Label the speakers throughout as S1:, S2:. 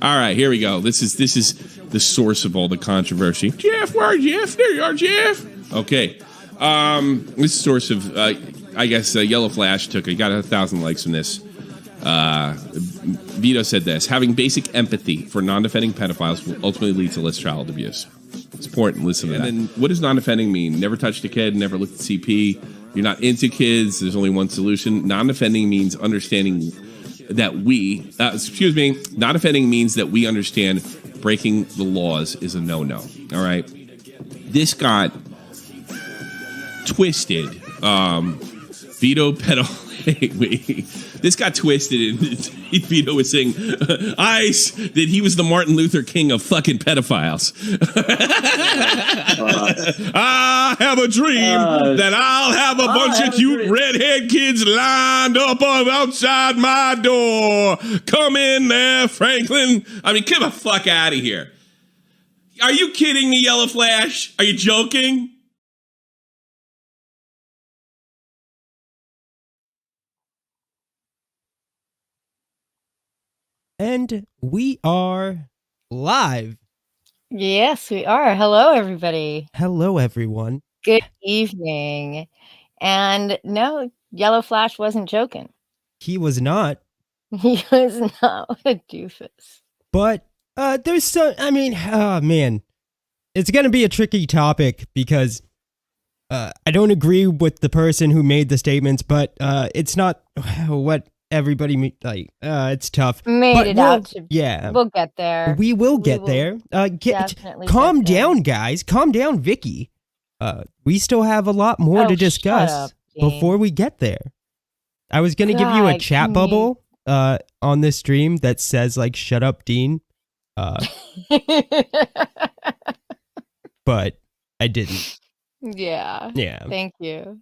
S1: All right, here we go. This is the source of all the controversy. Jeff, where are Jeff? There you are, Jeff. Okay. This is source of, I guess, Yellow Flash got 1,000 likes from this. Vito said this: having basic empathy for non-defending pedophiles will ultimately lead to less child abuse. It's important. Listen to that. And then, what does non-defending mean? Never touched a kid, never looked at CP. You're not into kids. There's only one solution. Non-defending means understanding that non-defending means that we understand breaking the laws is a no-no. All right. This got twisted. Vito this got twisted, and Vito was saying, that he was the Martin Luther King of fucking pedophiles. I have a dream that I'll have a bunch of cute redhead kids lined up outside my door. Come in there, Franklin. I mean, get the fuck out of here. Are you kidding me, Yellow Flash? Are you joking?
S2: And we are live.
S3: Yes, we are. Hello, everybody.
S2: Hello, everyone.
S3: Good evening. And no, Yellow Flash wasn't joking.
S2: He was not.
S3: He was not. What a doofus.
S2: But there's some, man. It's going to be a tricky topic because I don't agree with the person who made the statements, but it's not what everybody it's tough.
S3: We'll get there.
S2: We will get there. Calm down, guys. Calm down, Vicky. We still have a lot more to discuss before we get there. I was gonna give you a chat bubble on this stream that says "Shut up, Dean," but I didn't.
S3: Yeah. Thank you.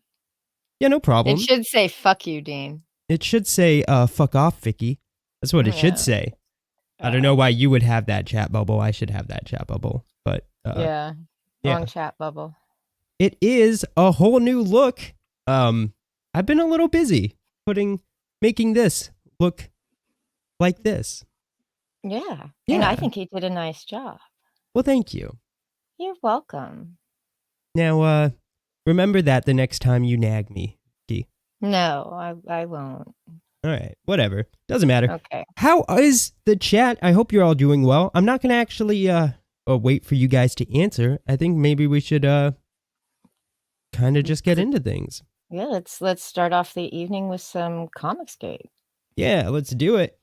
S2: Yeah, no problem.
S3: It should say "fuck you, Dean."
S2: It should say, fuck off, Vicky. That's what it should say. I don't know why you would have that chat bubble. I should have that chat bubble. But
S3: wrong chat bubble.
S2: It is a whole new look. I've been a little busy making this look like this.
S3: Yeah. And I think he did a nice job.
S2: Well, thank you.
S3: You're welcome.
S2: Now, remember that the next time you nag me.
S3: No, I won't.
S2: All right, whatever. Doesn't matter.
S3: Okay.
S2: How is the chat? I hope you're all doing well. I'm not going to actually wait for you guys to answer. I think maybe we should kind of just get into things.
S3: Yeah, let's start off the evening with some Comicsgate.
S2: Yeah, let's do it.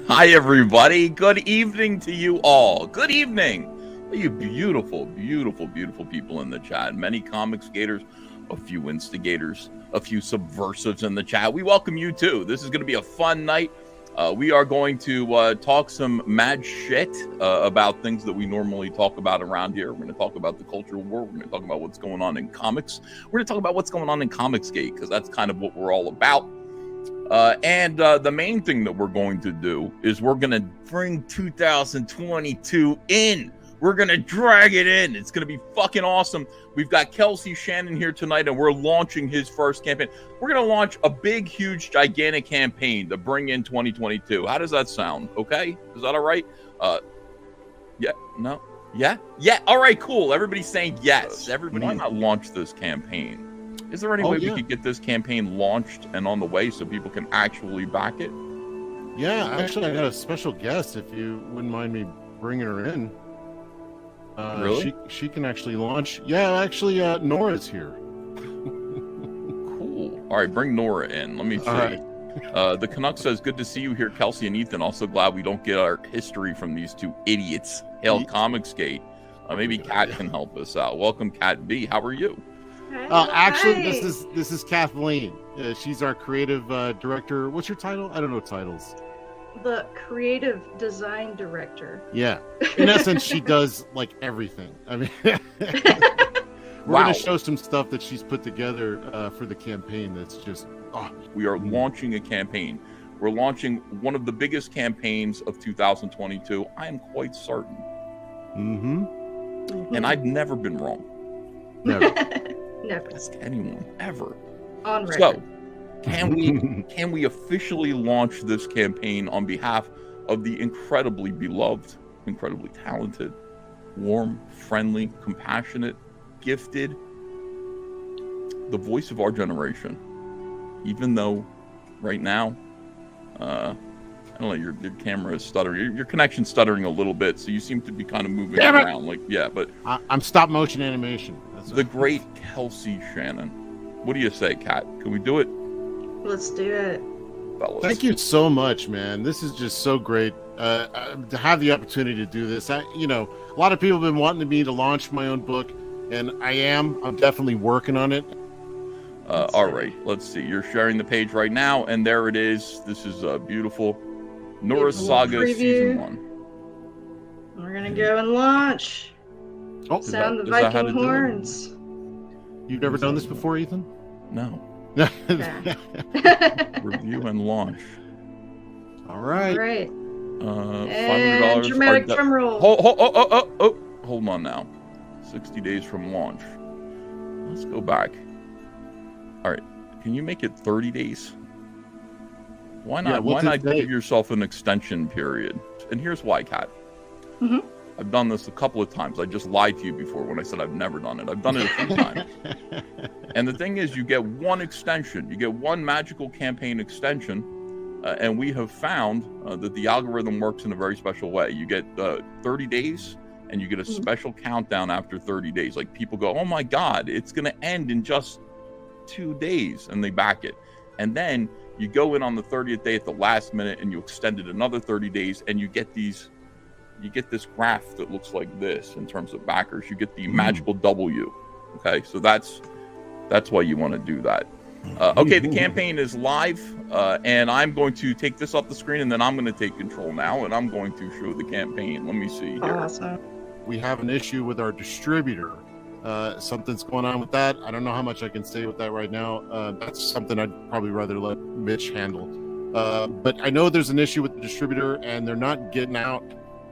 S4: Hi, everybody. Good evening to you all. Good evening. You beautiful, beautiful, beautiful people in the chat. Many comics gators, a few instigators, a few subversives in the chat. We welcome you, too. This is going to be a fun night. We are going to talk some mad shit about things that we normally talk about around here. We're going to talk about the cultural war. We're going to talk about what's going on in comics. We're going to talk about what's going on in Comicsgate, because that's kind of what we're all about. And the main thing that we're going to do is we're going to bring 2022 in. We're going to drag it in. It's going to be fucking awesome. We've got Kelsey Shannon here tonight, and we're launching his first campaign. We're going to launch a big, huge, gigantic campaign to bring in 2022. How does that sound? Okay? Is that all right? Yeah? No? Yeah? Yeah? All right, cool. Everybody's saying yes. Everybody, why not launch this campaign? Is there any way we could get this campaign launched and on the way so people can actually back it?
S5: Yeah, actually, I got a special guest. If you wouldn't mind me bringing her in,
S4: Really?
S5: she can actually launch. Yeah, actually, Nora's here.
S4: Cool. All right, bring Nora in. Let me see.
S5: All right.
S4: The Canuck says, "Good to see you here, Kelsey and Ethan. Also glad we don't get our history from these two idiots." Hail Comicsgate. Maybe Kat can help us out. Welcome, Kat B. How are you?
S5: Actually, this is Kathleen. She's our creative director. What's your title? I don't know titles.
S6: The creative design director.
S5: Yeah. In essence, she does like everything. I mean, we're going to show some stuff that she's put together for the campaign. That's just.
S4: We are launching a campaign. We're launching one of the biggest campaigns of 2022. I am quite certain. And I've never been wrong.
S5: Never.
S6: Never.
S4: Ask anyone ever.
S6: On record.
S4: So, can we officially launch this campaign on behalf of the incredibly beloved, incredibly talented, warm, friendly, compassionate, gifted, the voice of our generation? Even though right now, I don't know, your camera is stuttering. Your connection's stuttering a little bit, so you seem to be kind of moving around. But
S5: I'm stop motion animation.
S4: The great Kelsey Shannon. What do you say, Kat? Can we do it?
S6: Let's do it.
S4: Fellas.
S5: Thank you so much, man. This is just so great to have the opportunity to do this. A lot of people have been wanting me to launch my own book, and I'm definitely working on it.
S4: All right, let's see. You're sharing the page right now, and there it is. This is beautiful. Nora Saga
S6: preview.
S4: Season 1.
S6: We're going to go and launch. Sound the Viking horns.
S5: You've never done this before, Ethan?
S4: No.
S6: Okay.
S4: Review and launch.
S5: All right.
S4: $500.
S6: Dramatic drum roll.
S4: Hold on now. 60 days from launch. Let's go back. All right. Can you make it 30 days? Why not?
S5: Yeah,
S4: why not give yourself an extension period? And here's why, Kat. I've done this a couple of times. I just lied to you before when I said I've never done it. I've done it a few times. And the thing is, you get one extension. You get one magical campaign extension. And we have found that the algorithm works in a very special way. You get 30 days, and you get a special countdown after 30 days. Like, people go, oh my God, it's going to end in just 2 days, and they back it. And then you go in on the 30th day at the last minute, and you extend it another 30 days, and you get this graph that looks like this in terms of backers. You get the magical W. Okay, so that's why you want to do that. Okay, the campaign is live, and I'm going to take this off the screen, and then I'm going to take control now, and I'm going to show the campaign. Let me see here.
S6: Awesome.
S5: We have an issue with our distributor. Something's going on with that. I don't know how much I can say with that right now. That's something I'd probably rather let Mitch handle. But I know there's an issue with the distributor, and they're not getting out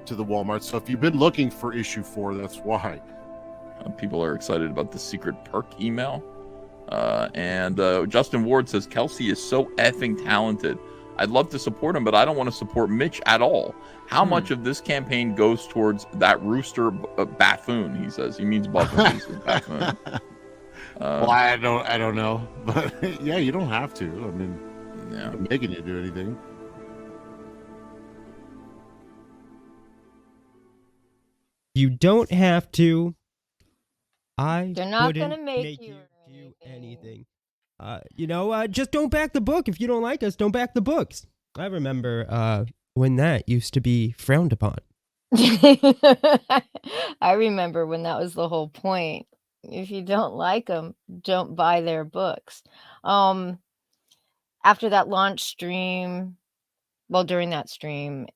S5: to the Walmart. So if you've been looking for issue 4, that's why.
S4: People are excited about the secret perk email. And Justin Ward says, Kelsey is so effing talented. I'd love to support him, but I don't want to support Mitch at all. How much of this campaign goes towards that rooster buffoon? He says he means buffoon. He says buffoon.
S5: Well, I don't know, but yeah, you don't have to. I mean, I'm making you do anything.
S2: You don't have to.
S3: They're not going to make you
S2: do anything. Just don't back the book. If you don't like us, don't back the books. I remember when that used to be frowned upon.
S3: I remember when that was the whole point. If you don't like them, don't buy their books. After that launch stream, during that stream,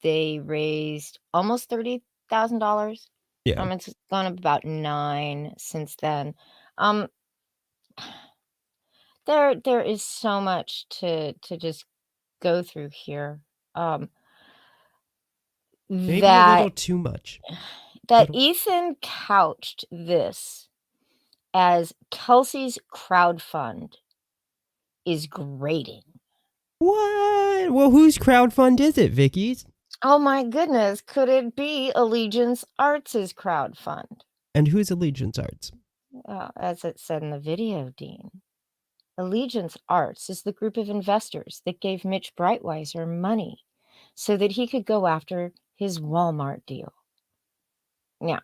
S3: they raised almost $30,000.
S2: Yeah.
S3: It's gone up about 9 since then. There is so much to just go through here.
S2: Maybe a little too much.
S3: Ethan couched this as Kelsey's crowdfund is grating.
S2: What? Well, whose crowdfund is it, Vicky's?
S3: Oh my goodness, could it be Allegiance Arts' crowdfund?
S2: And who's Allegiance Arts?
S3: As it said in the video, Dean. Allegiance Arts is the group of investors that gave Mitch Breitweiser money so that he could go after his Walmart deal. Now,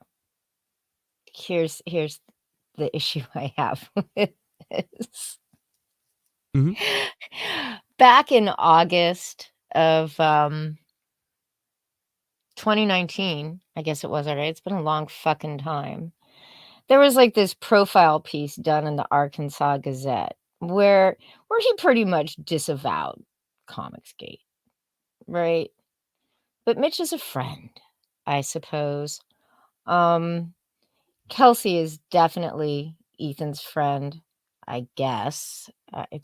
S3: here's the issue I have with this.
S2: Mm-hmm.
S3: Back in August of 2019, I guess it was, all right. It's been a long fucking time. There was like this profile piece done in the Arkansas Gazette where he pretty much disavowed Comicsgate, right? But Mitch is a friend, I suppose. Kelsey is definitely Ethan's friend, I guess.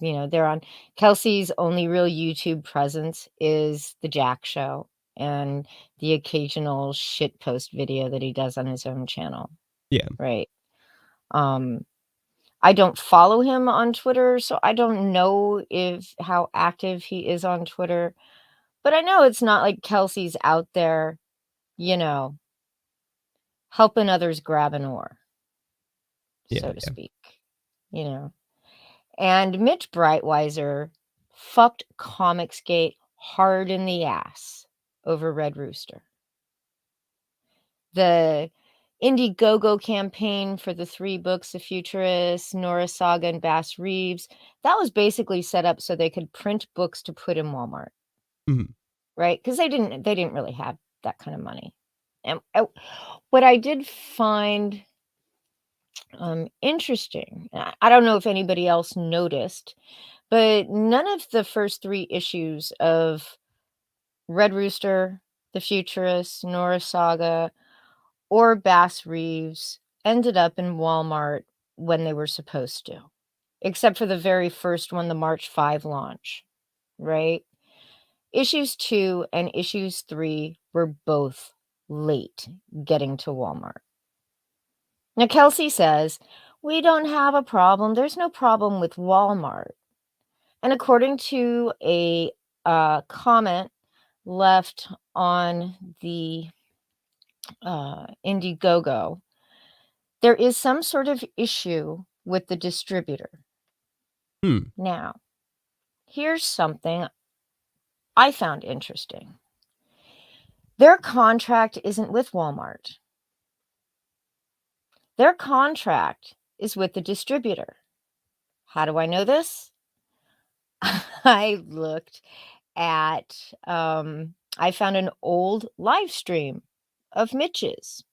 S3: They're on. Kelsey's only real YouTube presence is the Jack Show and the occasional shit post video that he does on his own channel.
S2: Yeah.
S3: Right. I don't follow him on Twitter, so I don't know how active he is on Twitter. But I know it's not like Kelsey's out there, helping others grab an oar, so to speak, And Mitch Breitweiser fucked Comicsgate hard in the ass over Red Rooster. The Indiegogo campaign for the 3 books of Futurists, Nora Saga, and Bass Reeves, that was basically set up so they could print books to put in Walmart.
S2: Mm-hmm.
S3: Right? Because they didn't really have that kind of money. And what I did find interesting, I don't know if anybody else noticed, but none of the first 3 issues of Red Rooster, The Futurists, Nora Saga, or Bass Reeves ended up in Walmart when they were supposed to, except for the very first one, the March 5 launch, right? Issues 2 and issues 3 were both late getting to Walmart. Now, Kelsey says, we don't have a problem. There's no problem with Walmart. And according to a comment left on the Indiegogo, there is some sort of issue with the distributor. Now, here's something I found interesting. Their contract isn't with Walmart. Their contract is with the distributor. How do I know this? I looked at, I found an old live stream of Mitch's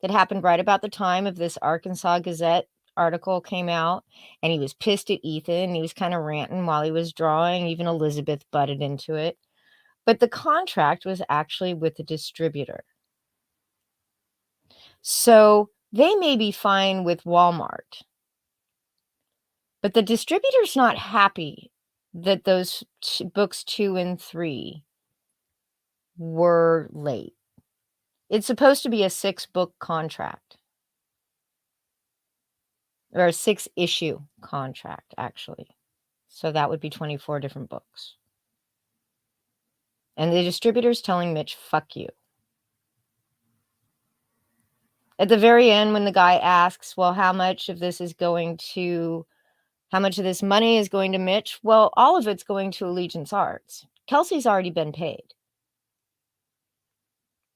S3: that happened right about the time of this Arkansas Gazette article came out, and he was pissed at Ethan. He was kind of ranting while he was drawing. Even Elizabeth butted into it. But the contract was actually with the distributor. So they may be fine with Walmart, but the distributor's not happy that those books 2 and 3 were late. It's supposed to be a 6-book contract, or a 6-issue contract, actually. So that would be 24 different books. And the distributor's telling Mitch, fuck you. At the very end, when the guy asks, well, how much of this money is going to Mitch? Well, all of it's going to Allegiance Arts. Kelsey's already been paid.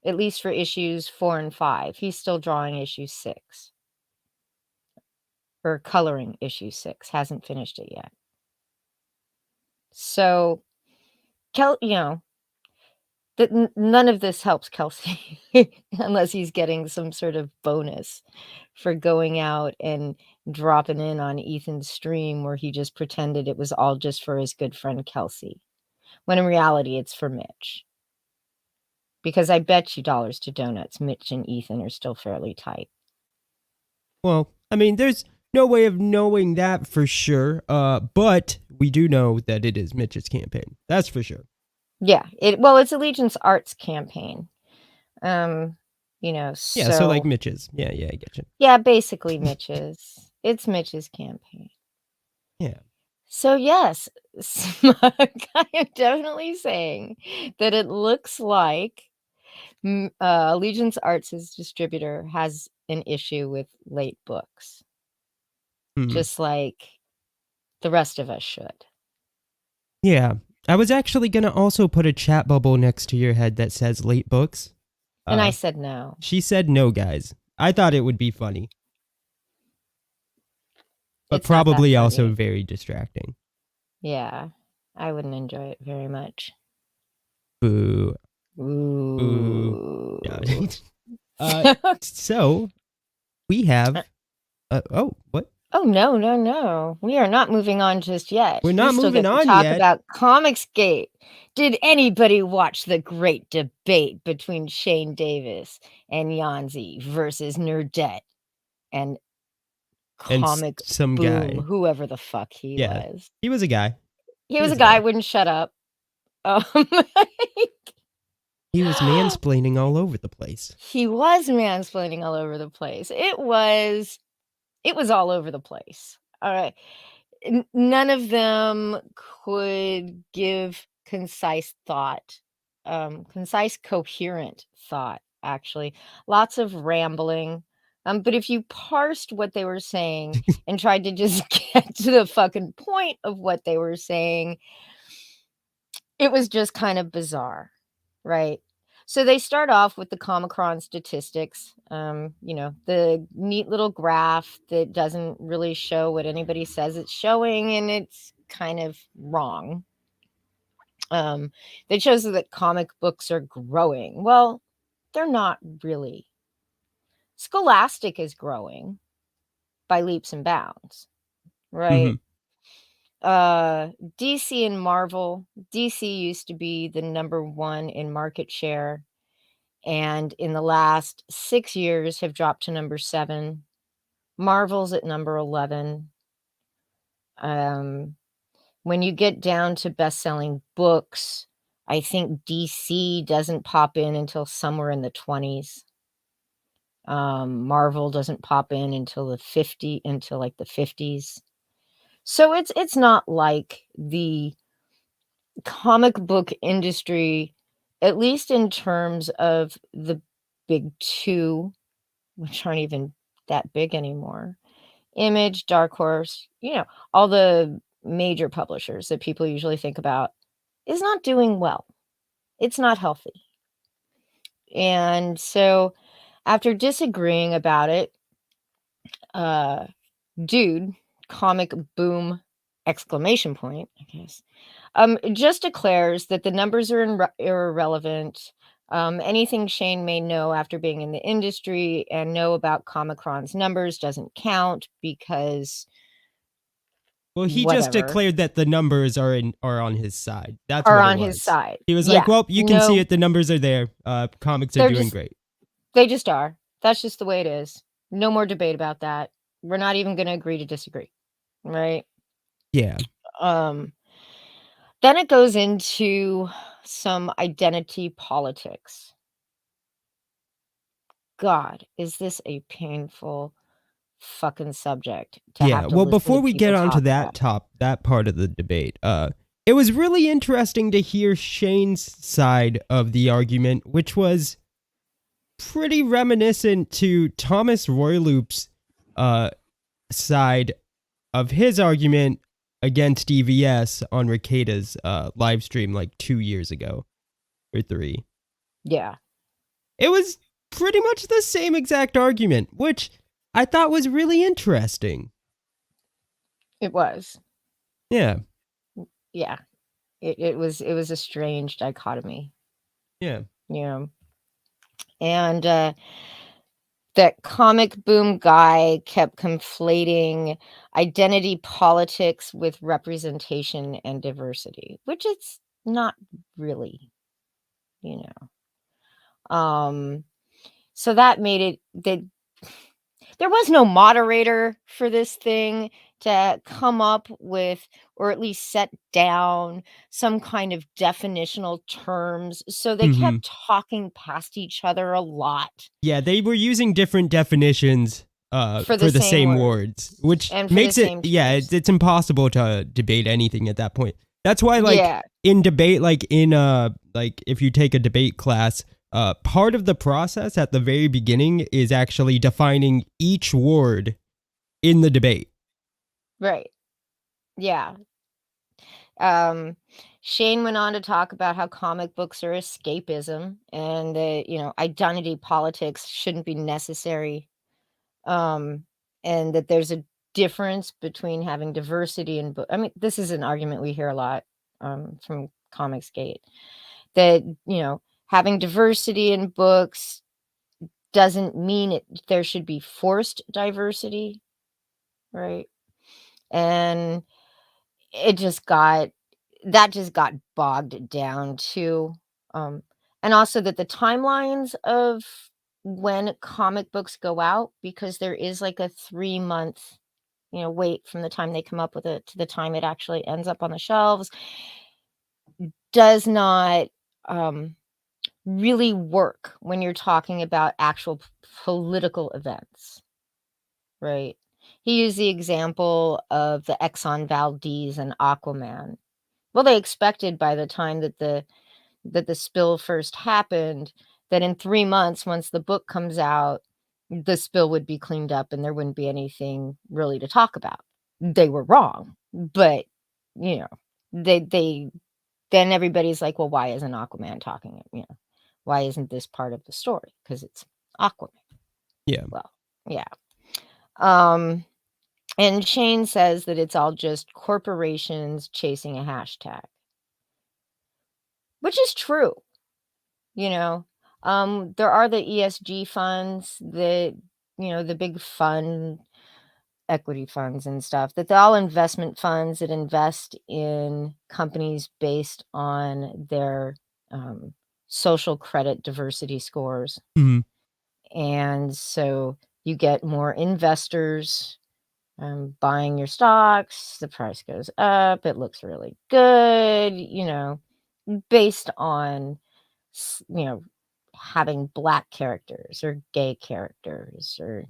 S3: At least for issues 4 and 5. He's still drawing issue 6. Or coloring issue 6. Hasn't finished it yet. So, none of this helps Kelsey unless he's getting some sort of bonus for going out and dropping in on Ethan's stream where he just pretended it was all just for his good friend Kelsey, when in reality it's for Mitch. Because I bet you dollars to donuts, Mitch and Ethan are still fairly tight.
S2: Well, I mean, there's no way of knowing that for sure, but we do know that it is Mitch's campaign. That's for sure.
S3: Yeah, it's Allegiance Arts campaign.
S2: Yeah, so like Mitch's. Yeah, I get you.
S3: Yeah, basically Mitch's. It's Mitch's campaign.
S2: Yeah.
S3: So yes, Smug, I am definitely saying that it looks like Allegiance Arts' distributor has an issue with late books. Just like The rest of us should.
S2: Yeah. I was actually going to also put a chat bubble next to your head that says late books.
S3: And I said no.
S2: She said no, guys. I thought it would be funny. But
S3: it's probably
S2: also very distracting.
S3: Yeah. I wouldn't enjoy it very much.
S2: Boo.
S3: Ooh.
S2: Boo. So, we have... what?
S3: Oh, no. We are not moving on just yet.
S2: We're not moving on
S3: talk
S2: yet.
S3: About Comicsgate. Did anybody watch the great debate between Shane Davis and Yanzi versus Nerdette and Comic
S2: some
S3: Boom,
S2: guy,
S3: whoever the fuck he was?
S2: He was a guy.
S3: He was a guy. Wouldn't shut up.
S2: He was mansplaining all over the place.
S3: He was mansplaining all over the place. It was all over the place. All right. None of them could give concise thought, concise, coherent thought, actually. Lots of rambling. But if you parsed what they were saying and tried to just get to the fucking point of what they were saying, it was just kind of bizarre, right? So they start off with the Comicron statistics, the neat little graph that doesn't really show what anybody says it's showing, and it's kind of wrong. That shows that comic books are growing. Well, they're not really. Scholastic is growing by leaps and bounds, right?
S2: Mm-hmm.
S3: DC and Marvel. DC used to be the number one in market share, and in the last 6 years have dropped to number 7. Marvel's at number 11. When you get down to best-selling books, I think DC doesn't pop in until somewhere in the 20s. Marvel doesn't pop in until like the 50s. So it's not like the comic book industry, at least in terms of the big two, which aren't even that big anymore. Image, Dark Horse, all the major publishers that people usually think about, is not doing well. It's not healthy. And so after disagreeing about it, dude, Comic Boom, ! I guess, just declares that the numbers are irrelevant. Anything Shane may know after being in the industry and know about Comicron's numbers doesn't count because...
S2: Well, he just declared that the numbers are on his side. That's
S3: are
S2: what
S3: on
S2: it was.
S3: His side.
S2: He was like, well, you can see it. The numbers are there. Comics are doing great.
S3: They just are. That's just the way it is. No more debate about that. We're not even going to agree to disagree. Right?
S2: Yeah.
S3: Then it goes into some identity politics. God, is this a painful fucking subject to have to
S2: before we get onto that part of the debate, it was really interesting to hear Shane's side of the argument, which was pretty reminiscent to Thomas Royloop's side of his argument against EVS on Ricada's live stream like 2 years ago or 3.
S3: Yeah.
S2: It was pretty much the same exact argument, which I thought was really interesting.
S3: It was.
S2: Yeah.
S3: Yeah. It was a strange dichotomy.
S2: Yeah.
S3: And that Comic Boom guy kept conflating identity politics with representation and diversity, which it's not really, So that made it that there was no moderator for this thing to come up with, or at least set down some kind of definitional terms. So they kept talking past each other a lot.
S2: Yeah, they were using different definitions for the same words, which makes it, it's impossible to debate anything at that point. That's why, in debate, if you take a debate class, part of the process at the very beginning is actually defining each word in the debate.
S3: Right. Yeah. Shane went on to talk about how comic books are escapism and that, identity politics shouldn't be necessary. And that there's a difference between having diversity in book. I mean, this is an argument we hear a lot from Comicsgate, that, having diversity in books doesn't mean there should be forced diversity, right? And it just got bogged down too. And also that the timelines of when comic books go out, because there is like a 3-month, wait from the time they come up with it to the time it actually ends up on the shelves, does not really work when you're talking about actual political events, right? He used the example of the Exxon Valdez and Aquaman. Well, they expected by the time that the spill first happened, that in 3 months, once the book comes out, the spill would be cleaned up and there wouldn't be anything really to talk about. They were wrong, but they then everybody's like, well, why isn't Aquaman talking it? Why isn't this part of the story? Because it's Aquaman.
S2: Yeah.
S3: Well, yeah. And Shane says that it's all just corporations chasing a hashtag, which is true. There are the ESG funds that, the big fund, equity funds and stuff, that they're all investment funds that invest in companies based on their social credit diversity scores.
S2: Mm-hmm.
S3: And so you get more investors buying your stocks, the price goes up, it looks really good, based on, having Black characters or gay characters or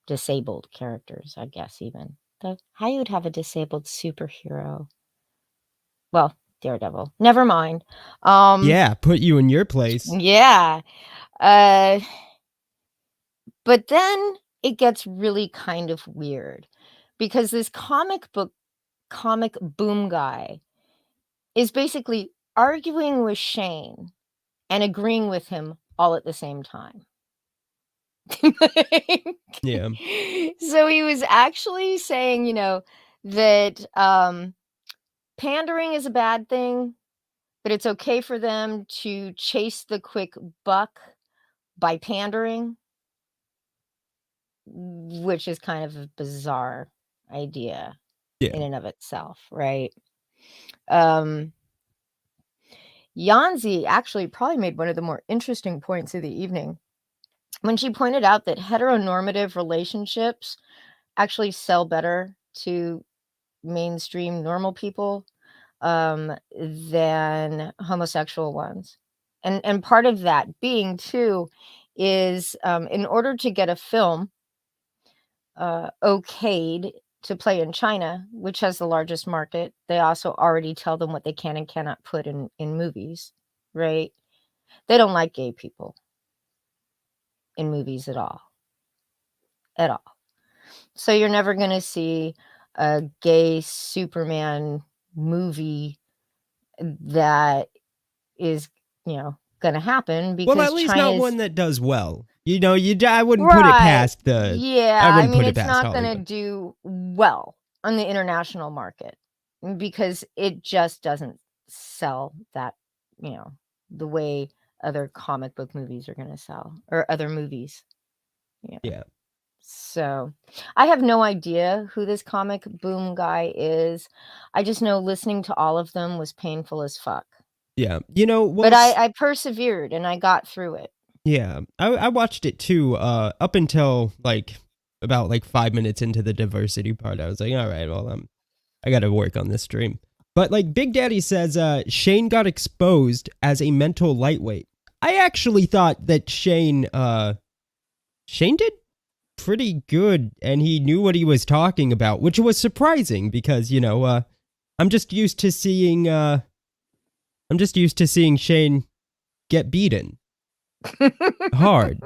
S3: disabled characters, I guess, even. How you would have a disabled superhero? Well, Daredevil. Never mind.
S2: Yeah, put you in your place.
S3: Yeah. But then it gets really kind of weird because this comic boom guy is basically arguing with Shane and agreeing with him all at the same time.
S2: Yeah.
S3: So he was actually saying, that pandering is a bad thing, but it's okay for them to chase the quick buck by pandering, which is kind of a bizarre idea in and of itself, right? Yanzi actually probably made one of the more interesting points of the evening when she pointed out that heteronormative relationships actually sell better to mainstream normal people than homosexual ones. And part of that being too is in order to get a film okayed to play in China, which has the largest market, they also already tell them what they can and cannot put in movies, right? They don't like gay people in movies at all. At all. So you're never going to see a gay Superman movie that is, going to happen because
S2: well, at least
S3: China's,
S2: not one that does well. I wouldn't put it past the.
S3: Yeah,
S2: I mean,
S3: it's not going to do well on the international market because it just doesn't sell that, the way other comic book movies are going to sell or other movies.
S2: Yeah.
S3: So I have no idea who this comic boom guy is. I just know listening to all of them was painful as fuck.
S2: Yeah.
S3: But I persevered and I got through it.
S2: Yeah. I watched it too, up until about 5 minutes into the diversity part. I was like, all right, well, I got to work on this stream. But Big Daddy says, Shane got exposed as a mental lightweight. I actually thought that Shane did pretty good and he knew what he was talking about, which was surprising because, I'm just used to seeing Shane get beaten hard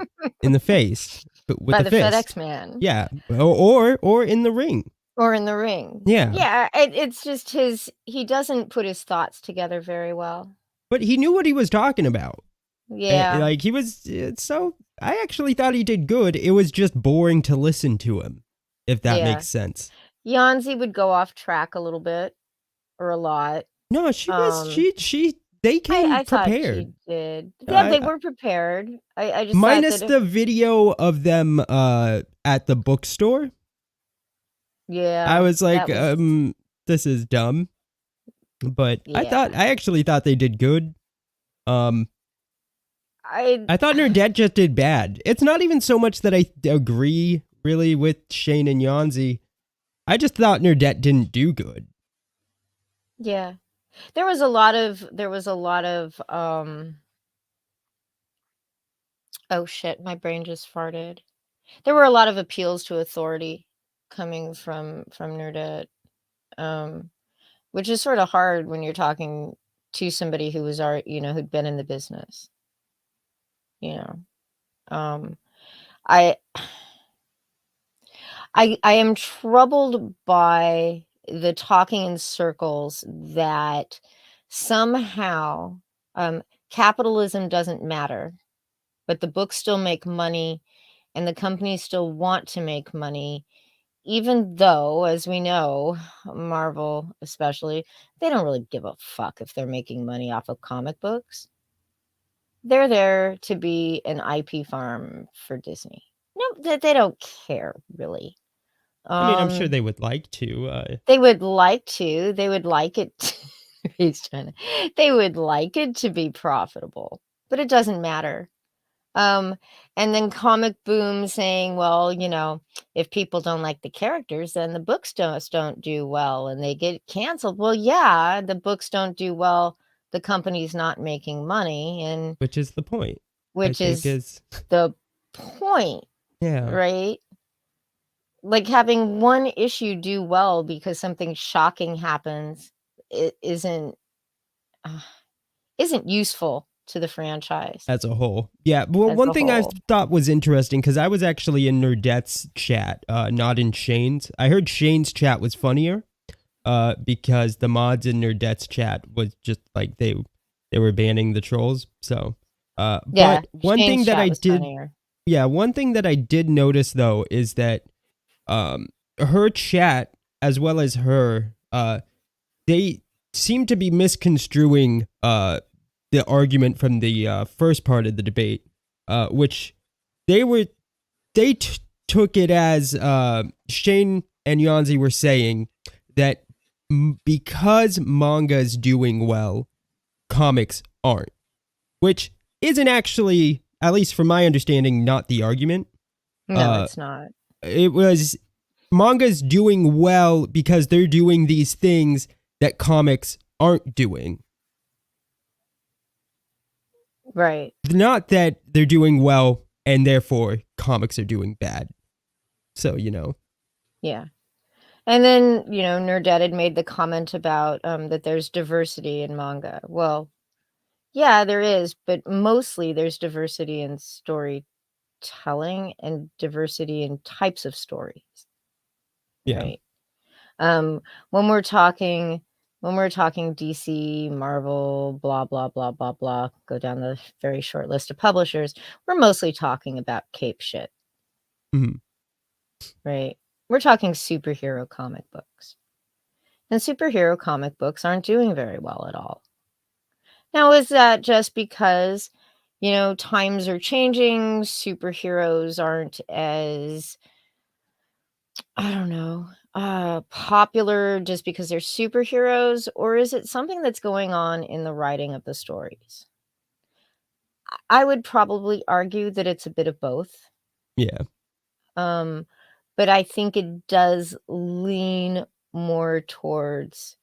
S2: in the face, but with
S3: by
S2: a
S3: the
S2: fist.
S3: FedEx man.
S2: Yeah, or in the ring.
S3: Or in the ring.
S2: Yeah.
S3: Yeah, it's just he doesn't put his thoughts together very well.
S2: But he knew what he was talking about.
S3: Yeah.
S2: Like, he was, so, I actually thought he did good. It was just boring to listen to him, if that makes sense.
S3: Yanzi would go off track a little bit, or a lot.
S2: No, they came
S3: I
S2: prepared.
S3: thought she did. Yeah, they were prepared. I just
S2: minus
S3: thought
S2: the video of them at the bookstore.
S3: Yeah.
S2: I was like, this is dumb. But I actually thought they did good. I thought Nerdette just did bad. It's not even so much that I agree really with Shane and Yanzi. I just thought Nerdette didn't do good.
S3: Yeah. There was a lot of oh shit, my brain just farted. There were a lot of appeals to authority coming from Nerdette. Which is sort of hard when you're talking to somebody who was already, who'd been in the business. I am troubled by the talking in circles that somehow capitalism doesn't matter, but the books still make money and the companies still want to make money, even though, as we know, Marvel especially, they don't really give a fuck if they're making money off of comic books. They're there to be an IP farm for Disney. No, they don't care, really.
S2: I mean, I'm sure they would like to.
S3: They would like to. They would like it. They would like it to be profitable, but it doesn't matter. And then Comic Boom saying, well, if people don't like the characters, then the books don't do well and they get canceled. Well, yeah, the books don't do well. The company's not making money, and
S2: which is the point.
S3: Which is the point.
S2: Yeah.
S3: Right? Like having one issue do well because something shocking happens, it isn't useful to the franchise
S2: as a whole. Yeah. Well, one thing I thought was interesting, because I was actually in Nerdette's chat, not in Shane's. I heard Shane's chat was funnier because the mods in Nerdette's chat was just like they were banning the trolls. So, but one thing that I did, one thing that I did notice though is that her chat as well as her, they seem to be misconstruing the argument from the first part of the debate, which they took it as Shane and Yanzi were saying that because manga is doing well, comics aren't, which isn't actually, at least from my understanding, not the argument.
S3: No, it's not.
S2: It was manga's doing well because they're doing these things that comics aren't doing.
S3: Right.
S2: Not that they're doing well and therefore comics are doing bad. So,
S3: Yeah. And then, Nerdette had made the comment about that there's diversity in manga. Well, yeah, there is, but mostly there's diversity in storytelling and diversity in types of stories.
S2: Yeah.
S3: Right. When we're talking DC, Marvel, blah, blah, blah, blah, blah, go down the very short list of publishers, we're mostly talking about cape shit.
S2: Mm-hmm.
S3: Right. We're talking superhero comic books. And superhero comic books aren't doing very well at all. Now, is that just because, times are changing, superheroes aren't as, I don't know, popular just because they're superheroes, or is it something that's going on in the writing of the stories? I would probably argue that it's a bit of both.
S2: Yeah.
S3: But I think it does lean more towards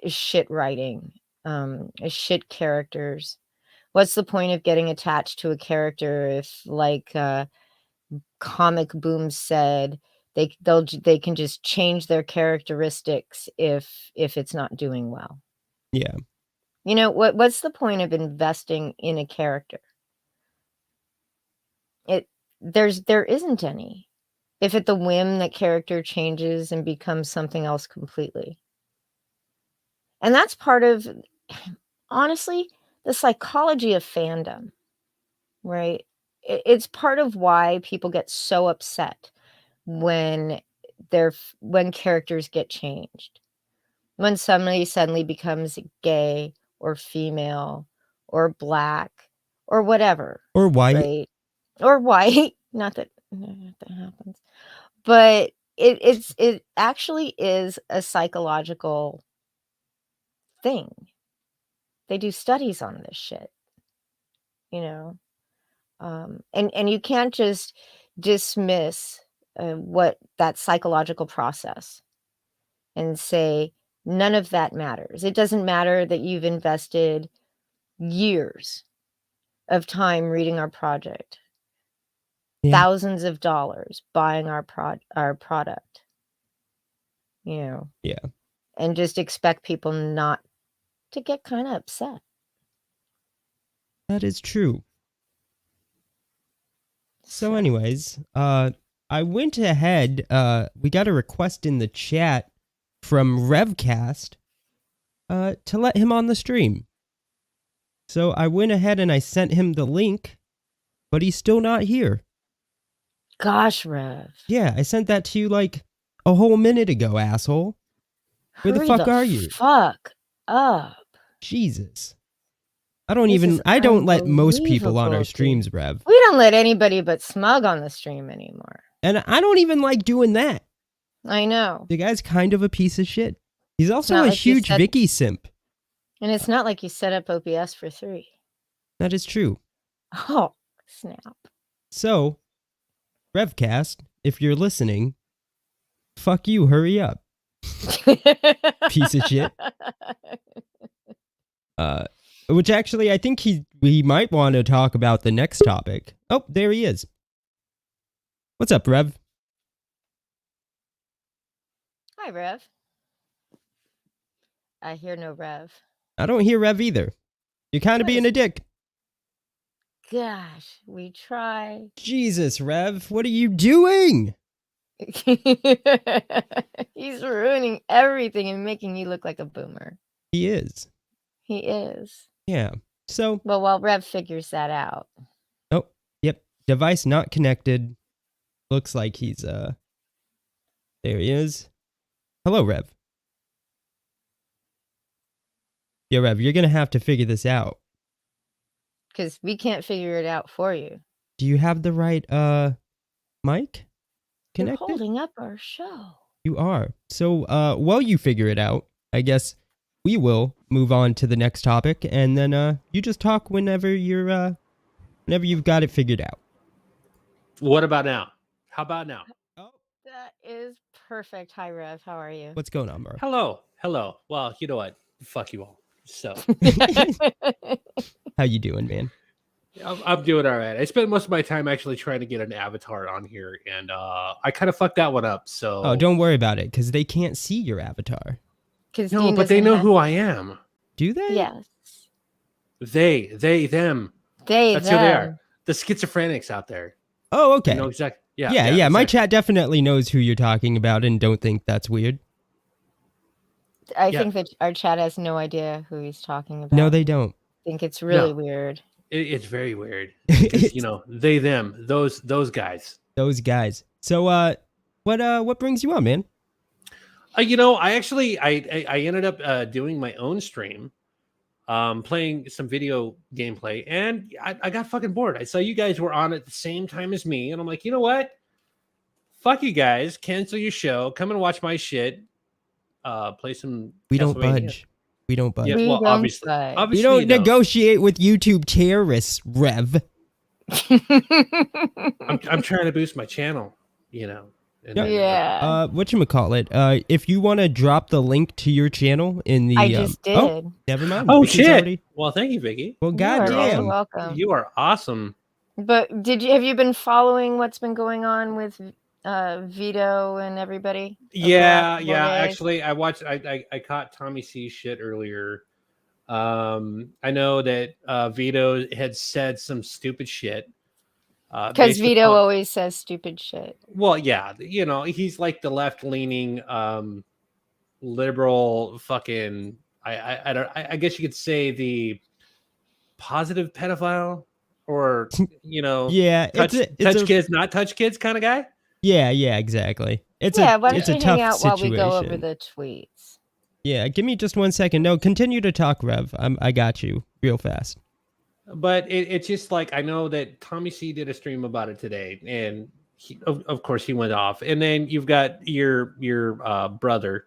S3: shit writing, shit characters. What's the point of getting attached to a character if, like Comic Boom said, they can just change their characteristics if it's not doing well?
S2: Yeah.
S3: What's the point of investing in a character? There isn't any. if at the whim that character changes and becomes something else completely. And that's part of, honestly, the psychology of fandom, right? It's part of why people get so upset when characters get changed. When somebody suddenly becomes gay or female or black or whatever.
S2: Or white.
S3: Right? Or white. Not that happens. But it actually is a psychological thing. They do studies on this shit. You know? And you can't just dismiss what that psychological process and say none of that matters. It doesn't matter that you've invested years of time reading our project, thousands of dollars buying our product, you know.
S2: Yeah.
S3: And just expect people not to get kind of upset.
S2: That is true. So anyways, I went ahead, we got a request in the chat from Revcast to let him on the stream. So I went ahead and I sent him the link, but he's still not here.
S3: Gosh, Rev.
S2: Yeah, I sent that to you like a whole minute ago, asshole. Where the fuck are you?
S3: Fuck up.
S2: Jesus. I don't let most people on our streams, Rev.
S3: We don't let anybody but Smug on the stream anymore.
S2: And I don't even like doing that.
S3: I know.
S2: The guy's kind of a piece of shit. He's also a huge Vicky simp.
S3: And it's not like you set up OBS for 3.
S2: That is true.
S3: Oh, snap.
S2: So, Revcast, if you're listening, fuck you, hurry up. Piece of shit. Which actually, I think we might want to talk about the next topic. Oh, there he is. What's up, Rev?
S3: Hi, Rev. I hear no Rev.
S2: I don't hear Rev either. You're kind of being a dick.
S3: Gosh, we try.
S2: Jesus, Rev, what are you doing?
S3: He's ruining everything and making you look like a boomer.
S2: He is.
S3: He is.
S2: Yeah. So.
S3: Well, while Rev figures that out.
S2: Oh, yep. Device not connected. Looks like he's, there he is. Hello, Rev. Yeah, Rev, you're gonna have to figure this out.
S3: Because we can't figure it out for you.
S2: Do you have the right, mic connected?
S3: You're holding up our show.
S2: You are. So, while you figure it out, I guess we will move on to the next topic, and then, you just talk whenever whenever you've got it figured out.
S7: What about now? How about now?
S3: Oh, that is perfect. Hi, Rev. How are you?
S2: What's going on, bro?
S7: Hello. Well, you know what? Fuck you all. So,
S2: how you doing, man?
S7: I'm doing all right. I spent most of my time actually trying to get an avatar on here, and I kind of fucked that one up. So,
S2: oh, don't worry about it, because they can't see your avatar.
S7: No, but they know who I am.
S2: Do they?
S3: Yes.
S7: They, them. That's who they are. The schizophrenics out there.
S2: Oh, okay.
S7: You know exactly. Yeah.
S2: Yeah.
S7: Exactly.
S2: My chat definitely knows who you're talking about, and don't think that's weird.
S3: I think that our chat has no idea who he's talking about.
S2: No, they don't.
S3: I think it's really weird.
S7: It's very weird. Because, you know, they, them, those guys.
S2: Those guys. So, what brings you on, man?
S7: You know, I ended up doing my own stream, playing some video gameplay, and I got fucking bored. I saw you guys were on at the same time as me, and I'm like, you know what? Fuck you guys. Cancel your show. Come and watch my shit. Play some.
S2: We don't budge. We don't budge.
S7: Yeah, well, obviously
S2: we don't negotiate with YouTube terrorists, Rev.
S7: I'm trying to boost my channel, you know.
S3: Yeah.
S2: Whatchamacallit? If you want to drop the link to your channel in the.
S3: I just did.
S2: Oh, never mind.
S7: Oh, shit. Well, thank you, Vicky.
S2: Well, goddamn.
S3: You're welcome.
S7: You are awesome.
S3: But have you been following what's been going on with Vito and everybody?
S7: Yeah. Actually, I watched. I caught Tommy C's shit earlier. I know that Vito had said some stupid shit.
S3: Because Vito always says stupid shit.
S7: Well, yeah, he's like the left-leaning liberal fucking. I guess you could say the positive pedophile, or
S2: yeah,
S7: touch kids, not touch kids kind of guy.
S2: Yeah, exactly.
S3: Why don't you hang out while we go over the tweets?
S2: Yeah, give me just 1 second. No, continue to talk, Rev. I got you real fast.
S7: But it's just like, I know that Tommy C did a stream about it today, and of course he went off. And then you've got your brother,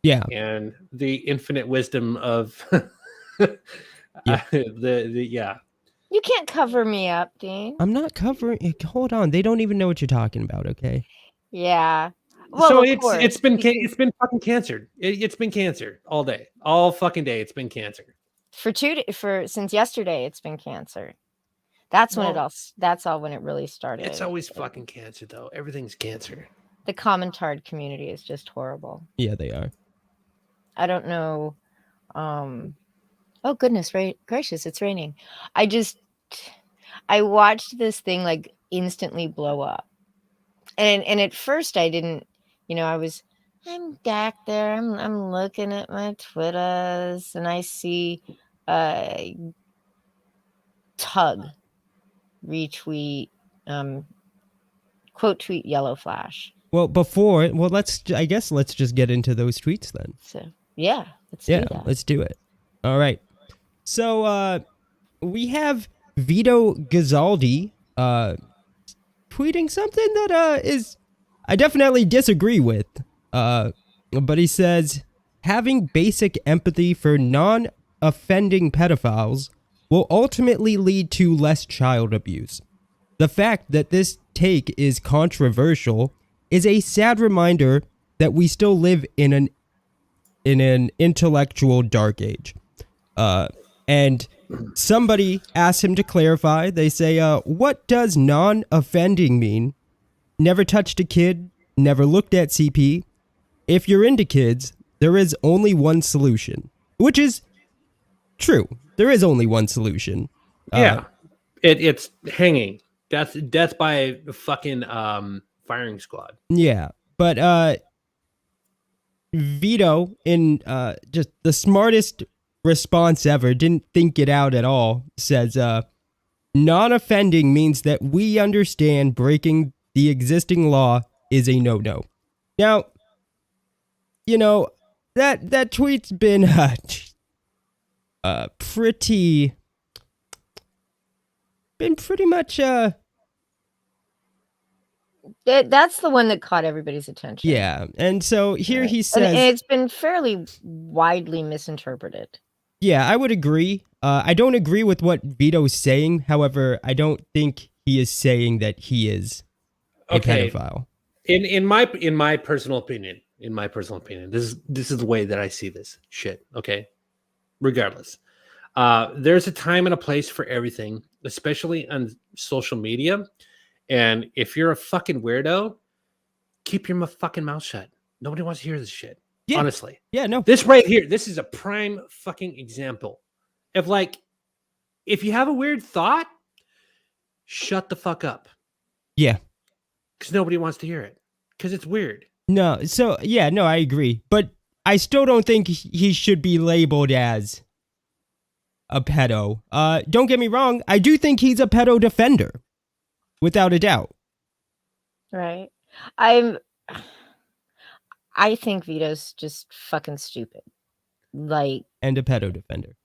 S7: and the infinite wisdom of
S2: yeah.
S3: You can't cover me up, Dean.
S2: I'm not covering. Hold on, they don't even know what you're talking about. Okay.
S3: Yeah. Well,
S7: so it's been fucking cancer. It's been cancer all day, all fucking day. It's been cancer
S3: since yesterday. It's been cancer. That's when That's all when it really started.
S7: It's always fucking cancer, though. Everything's cancer.
S3: The commentard community is just horrible.
S2: Yeah, they are.
S3: I don't know. Oh goodness gracious! It's raining. I watched this thing like instantly blow up, and at first I didn't. I'm back there. I'm looking at my Twitters, and I see Tug retweet quote tweet yellow flash.
S2: Well, let's just get into those tweets then.
S3: So let's do that.
S2: Let's do it. All right. So we have Vito Gazzaldi tweeting something that is I definitely disagree with. But he says having basic empathy for non-offending pedophiles will ultimately lead to less child abuse. The fact that this take is controversial is a sad reminder that we still live in an intellectual dark age. And somebody asked him to clarify. They say, what does non-offending mean? Never touched a kid, never looked at CP. If you're into kids, there is only one solution, which is true. There is only one solution.
S7: It's hanging. Death by fucking firing squad.
S2: Yeah, but Vito, in just the smartest response ever, didn't think it out at all, says non-offending means that we understand breaking the existing law is a no-no. Now, that tweet's been pretty much
S3: that's the one that caught everybody's attention.
S2: Yeah, and so here he says,
S3: and it's been fairly widely misinterpreted.
S2: Yeah, I would agree. I don't agree with what Vito's saying. However, I don't think he is saying that he is a pedophile.
S7: In my personal opinion, this is the way that I see this shit. Okay, regardless, there's a time and a place for everything, especially on social media. And if you're a fucking weirdo, keep your fucking mouth shut. Nobody wants to hear this shit. Yeah. Honestly.
S2: Yeah, no.
S7: This right here, this is a prime fucking example of like, if you have a weird thought, shut the fuck up.
S2: Yeah.
S7: Because nobody wants to hear it. Because it's weird.
S2: No, so, yeah, no, I agree. But I still don't think he should be labeled as a pedo. Don't get me wrong. I do think he's a pedo defender. Without a doubt.
S3: Right. I think Vito's just fucking stupid.
S2: And a pedo defender.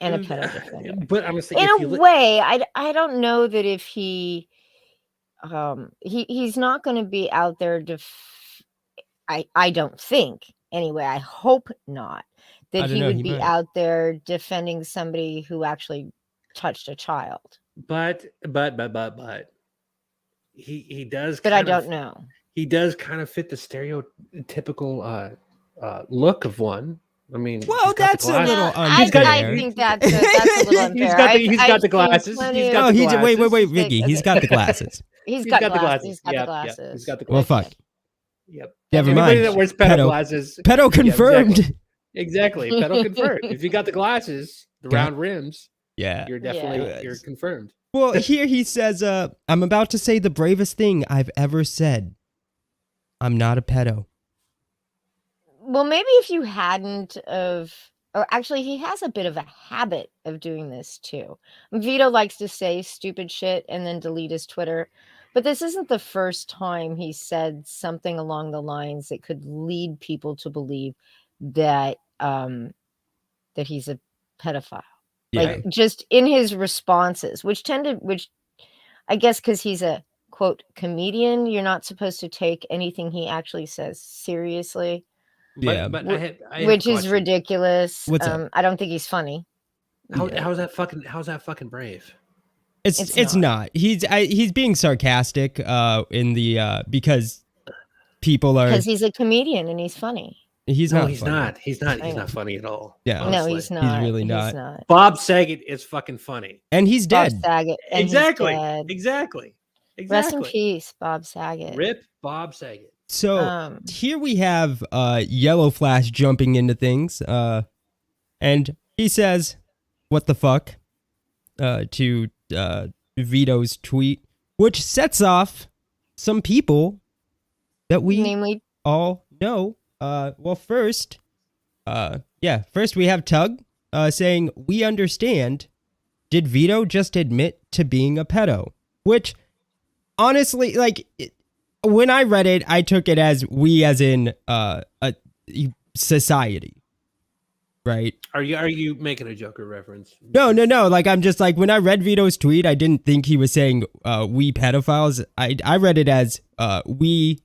S3: And a pedo defender.
S7: But I'm saying,
S3: in a way, I don't know that if he's not going to be out there I don't think, anyway, I hope not, that he would be out there defending somebody who actually touched a child.
S7: But he does,
S3: but I don't know.
S7: He does kind of fit the stereotypical look of one. I mean,
S2: well, that's a little
S3: unfair. I think that's a little unfair.
S7: He's got the glasses. Wait,
S2: Vicky. He's got the glasses.
S3: He's got the glasses. He's got the glasses.
S7: He's got the
S2: glasses. Well, fuck.
S7: Yep.
S2: Never
S7: Anybody
S2: mind.
S7: that wears pedo glasses.
S2: Pedo confirmed.
S7: Yeah, exactly. Pedo confirmed. If you got the glasses, the round rims.
S2: Yeah.
S7: You're definitely you're confirmed.
S2: Well, here he says, I'm about to say the bravest thing I've ever said. I'm not a pedo.
S3: Well, maybe if you hadn't or actually, he has a bit of a habit of doing this too. Vito likes to say stupid shit and then delete his Twitter. But this isn't the first time he said something along the lines that could lead people to believe that that he's a pedophile.
S2: Yeah.
S3: Like just in his responses, which I guess because he's a quote comedian, you're not supposed to take anything he actually says seriously.
S2: Yeah,
S7: but I
S3: which is ridiculous.
S2: What's up?
S3: I don't think he's funny.
S7: How's that fucking brave?
S2: It's not. He's being sarcastic in the because people are
S3: because he's a comedian and he's funny.
S2: He's
S7: no,
S2: not.
S7: He's
S2: funny.
S7: not. He's not. He's not funny at all.
S2: Yeah,
S7: honestly.
S3: No, he's not.
S2: He's really not.
S7: Bob Saget is fucking funny,
S2: and he's dead.
S3: Bob Saget. And
S7: exactly.
S3: He's dead.
S7: Exactly.
S3: Rest in peace, Bob Saget.
S7: Rip Bob Saget.
S2: So here we have Yellow Flash jumping into things, and he says, "What the fuck?" To Vito's tweet, which sets off some people that we
S3: namely
S2: all know. Well, first we have Tug saying, "We understand. Did Vito just admit to being a pedo?" Which, honestly, like, when I read it, I took it as we, as in a society, right?
S7: Are you making a Joker reference?
S2: No. Like, I'm just like, when I read Vito's tweet, I didn't think he was saying we pedophiles. I read it as we,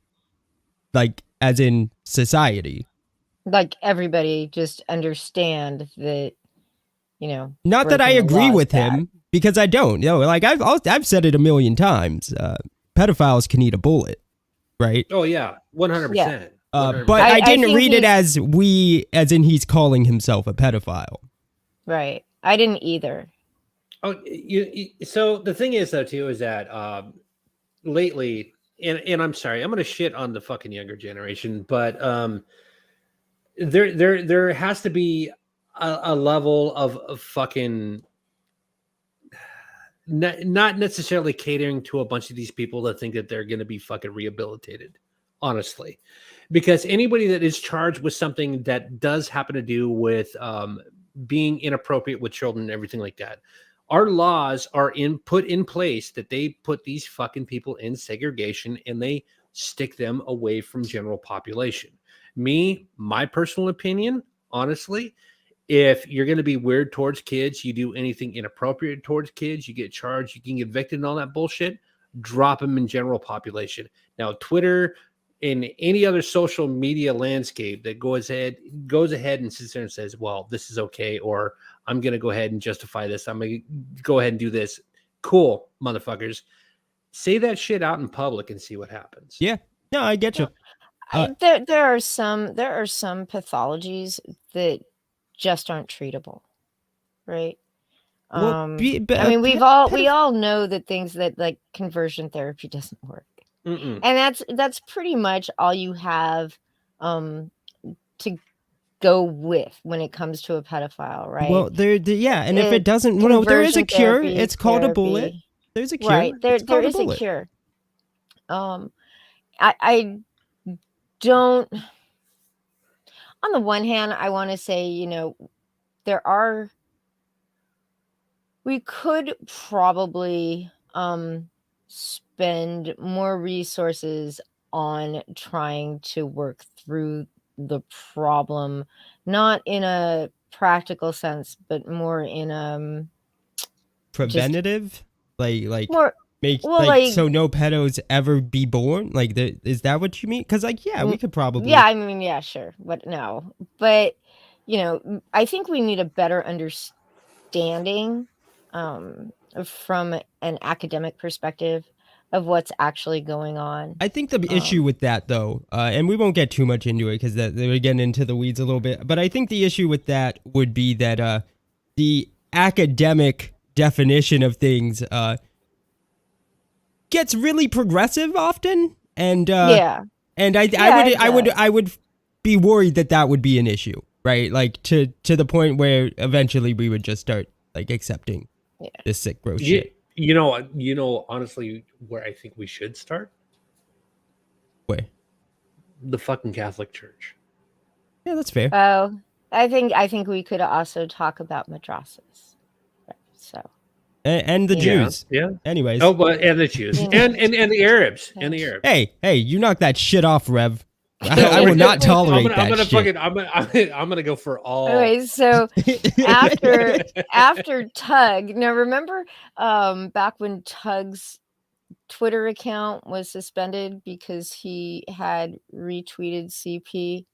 S2: like, as in society.
S3: Like everybody just understand that,
S2: Not that I agree with him, because I don't. Like I've said it a million times. Pedophiles can eat a bullet, right?
S7: Oh yeah, 100%.
S2: But I didn't read it as we, as in he's calling himself a pedophile.
S3: Right. I didn't either.
S7: Oh, so the thing is though too is that lately, and I'm sorry, I'm gonna shit on the fucking younger generation, but there has to be a level of fucking not necessarily catering to a bunch of these people that think that they're gonna be fucking rehabilitated, honestly, because anybody that is charged with something that does happen to do with being inappropriate with children and everything like that. Our laws are put in place that they put these fucking people in segregation and they stick them away from general population. My personal opinion, honestly, if you're going to be weird towards kids, you do anything inappropriate towards kids, you get charged, you can get evicted and all that bullshit, drop them in general population. Now, Twitter and any other social media landscape that goes ahead and sits there and says, well, this is okay, or I'm going to go ahead and justify this. I'm going to go ahead and do this. Cool, motherfuckers. Say that shit out in public and see what happens.
S2: Yeah. No, I get you.
S3: There are some pathologies that just aren't treatable. Right?
S2: Well,
S3: I mean, we all know that things that like conversion therapy doesn't work.
S7: Mm-mm.
S3: And that's pretty much all you have to go with when it comes to a pedophile, right?
S2: Well, and if it doesn't, there is a cure. It's called a bullet. There's a cure.
S3: Right. There is a cure. I don't. On the one hand, I want to say, we could probably spend more resources on trying to work through the problem, not in a practical sense, but more in
S2: preventative, like
S3: more,
S2: so no pedos ever be born. Like, is that what you mean? Because we could probably.
S3: Yeah, I mean, yeah, sure, but no, but I think we need a better understanding from an academic perspective of what's actually going on.
S2: I think the issue with that, though, and we won't get too much into it because we're getting into the weeds a little bit, but I think the issue with that would be that the academic definition of things gets really progressive often, and I would be worried that would be an issue, right? Like to the point where eventually we would just start like accepting this sick gross shit.
S7: You know, honestly, where I think we should start?
S2: Where?
S7: The fucking Catholic Church.
S2: Yeah, that's fair.
S3: Oh, I think we could also talk about madrasas. So.
S2: And the Jews.
S7: Yeah.
S2: Anyways.
S7: Oh, but and the Jews and the Arabs and the Arabs.
S2: Hey, you knock that shit off, Rev. I will not tolerate that shit.
S7: I'm gonna go for all.
S3: Okay, so after Tug, now remember, back when Tug's Twitter account was suspended because he had retweeted CP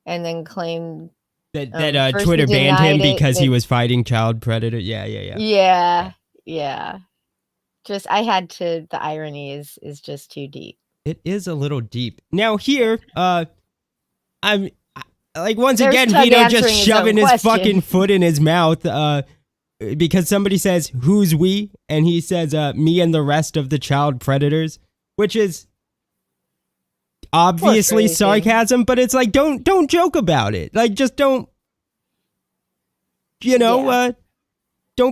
S3: and then claimed
S2: that Twitter banned him because he was fighting child predator. Yeah.
S3: Just the irony is just too deep.
S2: It is a little deep. Now here, I'm like once
S3: There's
S2: again
S3: Tug
S2: Vito just
S3: answering
S2: shoving
S3: his
S2: fucking foot in his mouth. Because somebody says, "Who's we?" and he says, "Me and the rest of the child predators," which is obviously sarcasm, but it's like don't joke about it. Like just don't, don't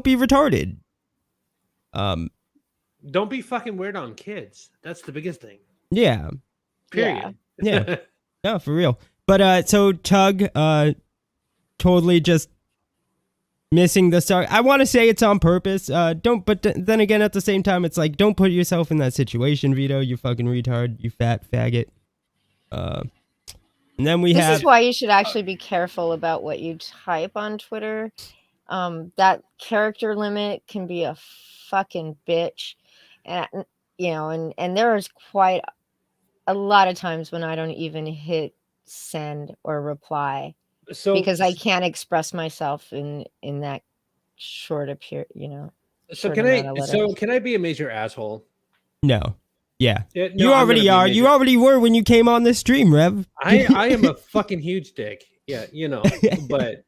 S2: be retarded.
S7: Don't be fucking weird on kids. That's the biggest thing.
S2: Yeah.
S7: Period.
S2: Yeah. No, for real. But so Tug totally just missing the star. I want to say it's on purpose. But then again, at the same time, it's like, don't put yourself in that situation, Vito. You fucking retard. You fat faggot. And then this
S3: is why you should actually be careful about what you type on Twitter. That character limit can be a fucking bitch. And and there is quite a lot of times when I don't even hit send or reply. Because I can't express myself in that short a period,
S7: So can I be a major asshole?
S2: No. Yeah.
S7: No,
S2: you already are. You already were when you came on this stream, Rev.
S7: I am a fucking huge dick. Yeah, But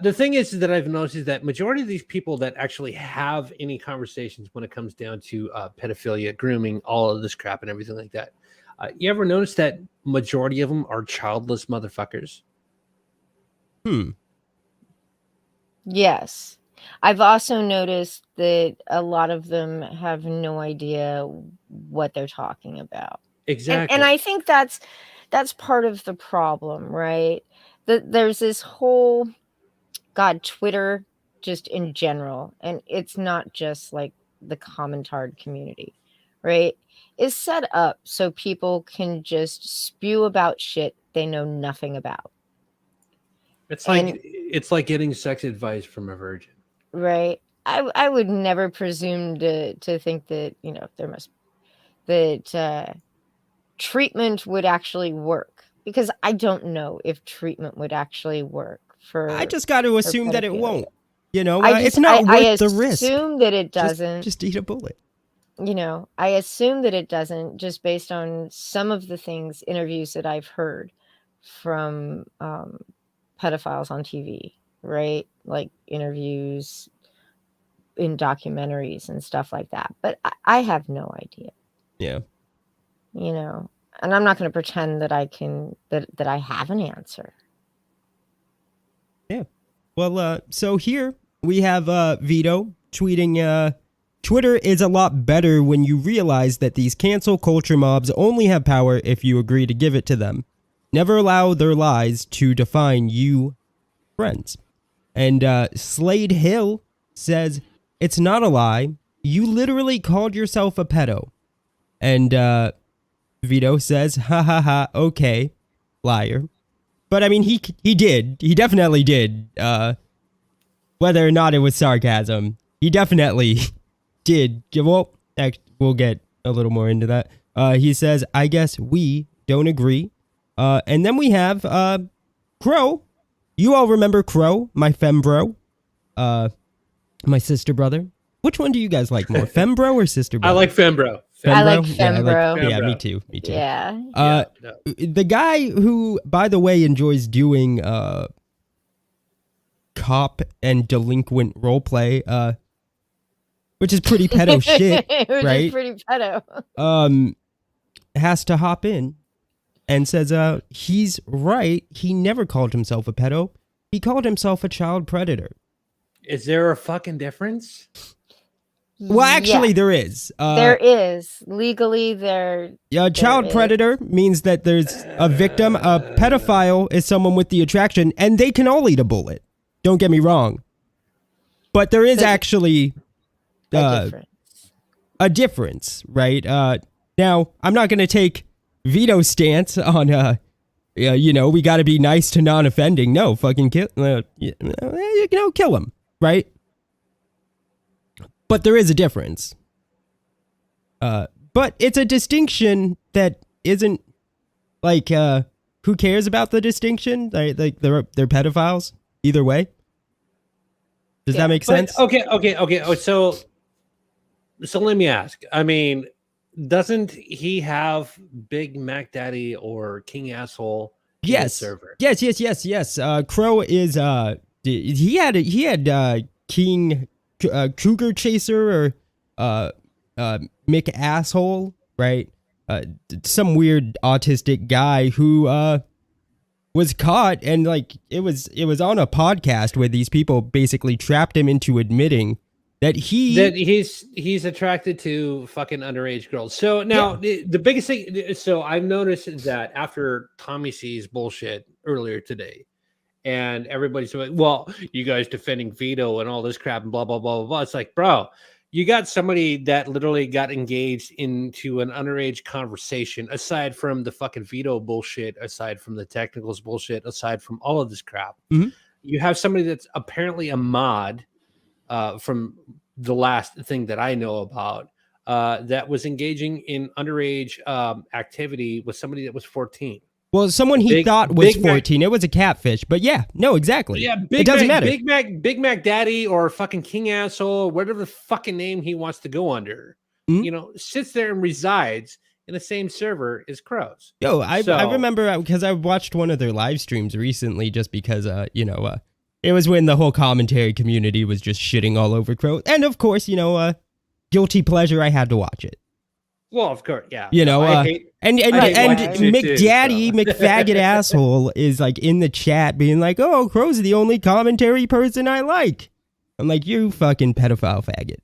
S7: the thing is that I've noticed is that majority of these people that actually have any conversations when it comes down to pedophilia, grooming, all of this crap and everything like that. You ever notice that majority of them are childless motherfuckers?
S3: Yes. I've also noticed that a lot of them have no idea what they're talking about.
S7: Exactly.
S3: And I think that's part of the problem, right? There's this whole Twitter just in general, and it's not just like the commentard community, right? Is set up so people can just spew about shit they know nothing about.
S7: It's like getting sex advice from a virgin.
S3: Right. I would never presume to think that, that treatment would actually work, because I don't know if treatment would actually work for.
S2: I just got to assume that it won't. It's not worth the risk.
S3: I assume that it doesn't.
S2: Just eat a bullet.
S3: I assume that it doesn't, just based on some of the interviews that I've heard from pedophiles on TV, right? Like interviews in documentaries and stuff like that. But I have no idea.
S2: Yeah.
S3: And I'm not going to pretend that that I have an answer.
S2: Yeah. Well, so here we have Vito tweeting, Twitter is a lot better when you realize that these cancel culture mobs only have power if you agree to give it to them. Never allow their lies to define you, friends. And Slade Hill says, it's not a lie. You literally called yourself a pedo. And Vito says, ha ha ha, okay, liar. But I mean, he did. He definitely did. Whether or not it was sarcasm, he definitely did. Well, we'll get a little more into that. He says, I guess we don't agree. And then we have Crow. You all remember Crow, my fembro, my sister brother. Which one do you guys like more, fembro or sister brother?
S7: I like fembro.
S3: I like fembro.
S2: Yeah, me too.
S3: Yeah.
S2: The guy who, by the way, enjoys doing cop and delinquent roleplay, which is pretty pedo shit, right?
S3: Pretty pedo.
S2: Has to hop in and says, he's right. He never called himself a pedo. He called himself a child predator.
S7: Is there a fucking difference?
S2: Well, actually, there is.
S3: There is. Legally,
S2: a child predator means that there's a victim. A pedophile is someone with the attraction, and they can all eat a bullet. Don't get me wrong. But there is actually a difference, right? Now, I'm not going to take Vito's stance on, we got to be nice to non-offending. No, fucking kill, kill him, right? But there is a difference. But it's a distinction that isn't like, who cares about the distinction? Like they're pedophiles either way. Does that make sense?
S7: Okay. Oh, so let me ask. I mean, doesn't he have Big Mac Daddy or King Asshole?
S2: Yes.
S7: Server?
S2: Yes. Crow is he had King Cougar Chaser or Mick Asshole, right? Some weird autistic guy who was caught, and like it was on a podcast where these people basically trapped him into admitting that
S7: he's attracted to fucking underage girls. So now the biggest thing, so I've noticed that after Tommy C's bullshit earlier today, and everybody's like, well, you guys defending Vito and all this crap and blah blah blah blah blah. It's like, bro, you got somebody that literally got engaged into an underage conversation, aside from the fucking Vito bullshit, aside from the technicals bullshit, aside from all of this crap.
S2: Mm-hmm.
S7: You have somebody that's apparently a mod from the last thing that I know about that was engaging in underage activity with somebody that was 14.
S2: Well, someone he thought was 14. It was a catfish, but exactly.
S7: Yeah,
S2: it doesn't matter.
S7: Big Mac Daddy or fucking King Asshole, whatever the fucking name he wants to go under, sits there and resides in the same server as Crows.
S2: Yo, I remember because I watched one of their live streams recently, just because it was when the whole commentary community was just shitting all over Crow, and of course, guilty pleasure, I had to watch it.
S7: Well, of course, yeah.
S2: And McDaddy, McFaggot asshole is like in the chat being like, "Oh, Crow's the only commentary person I like." I'm like, "You fucking pedophile faggot."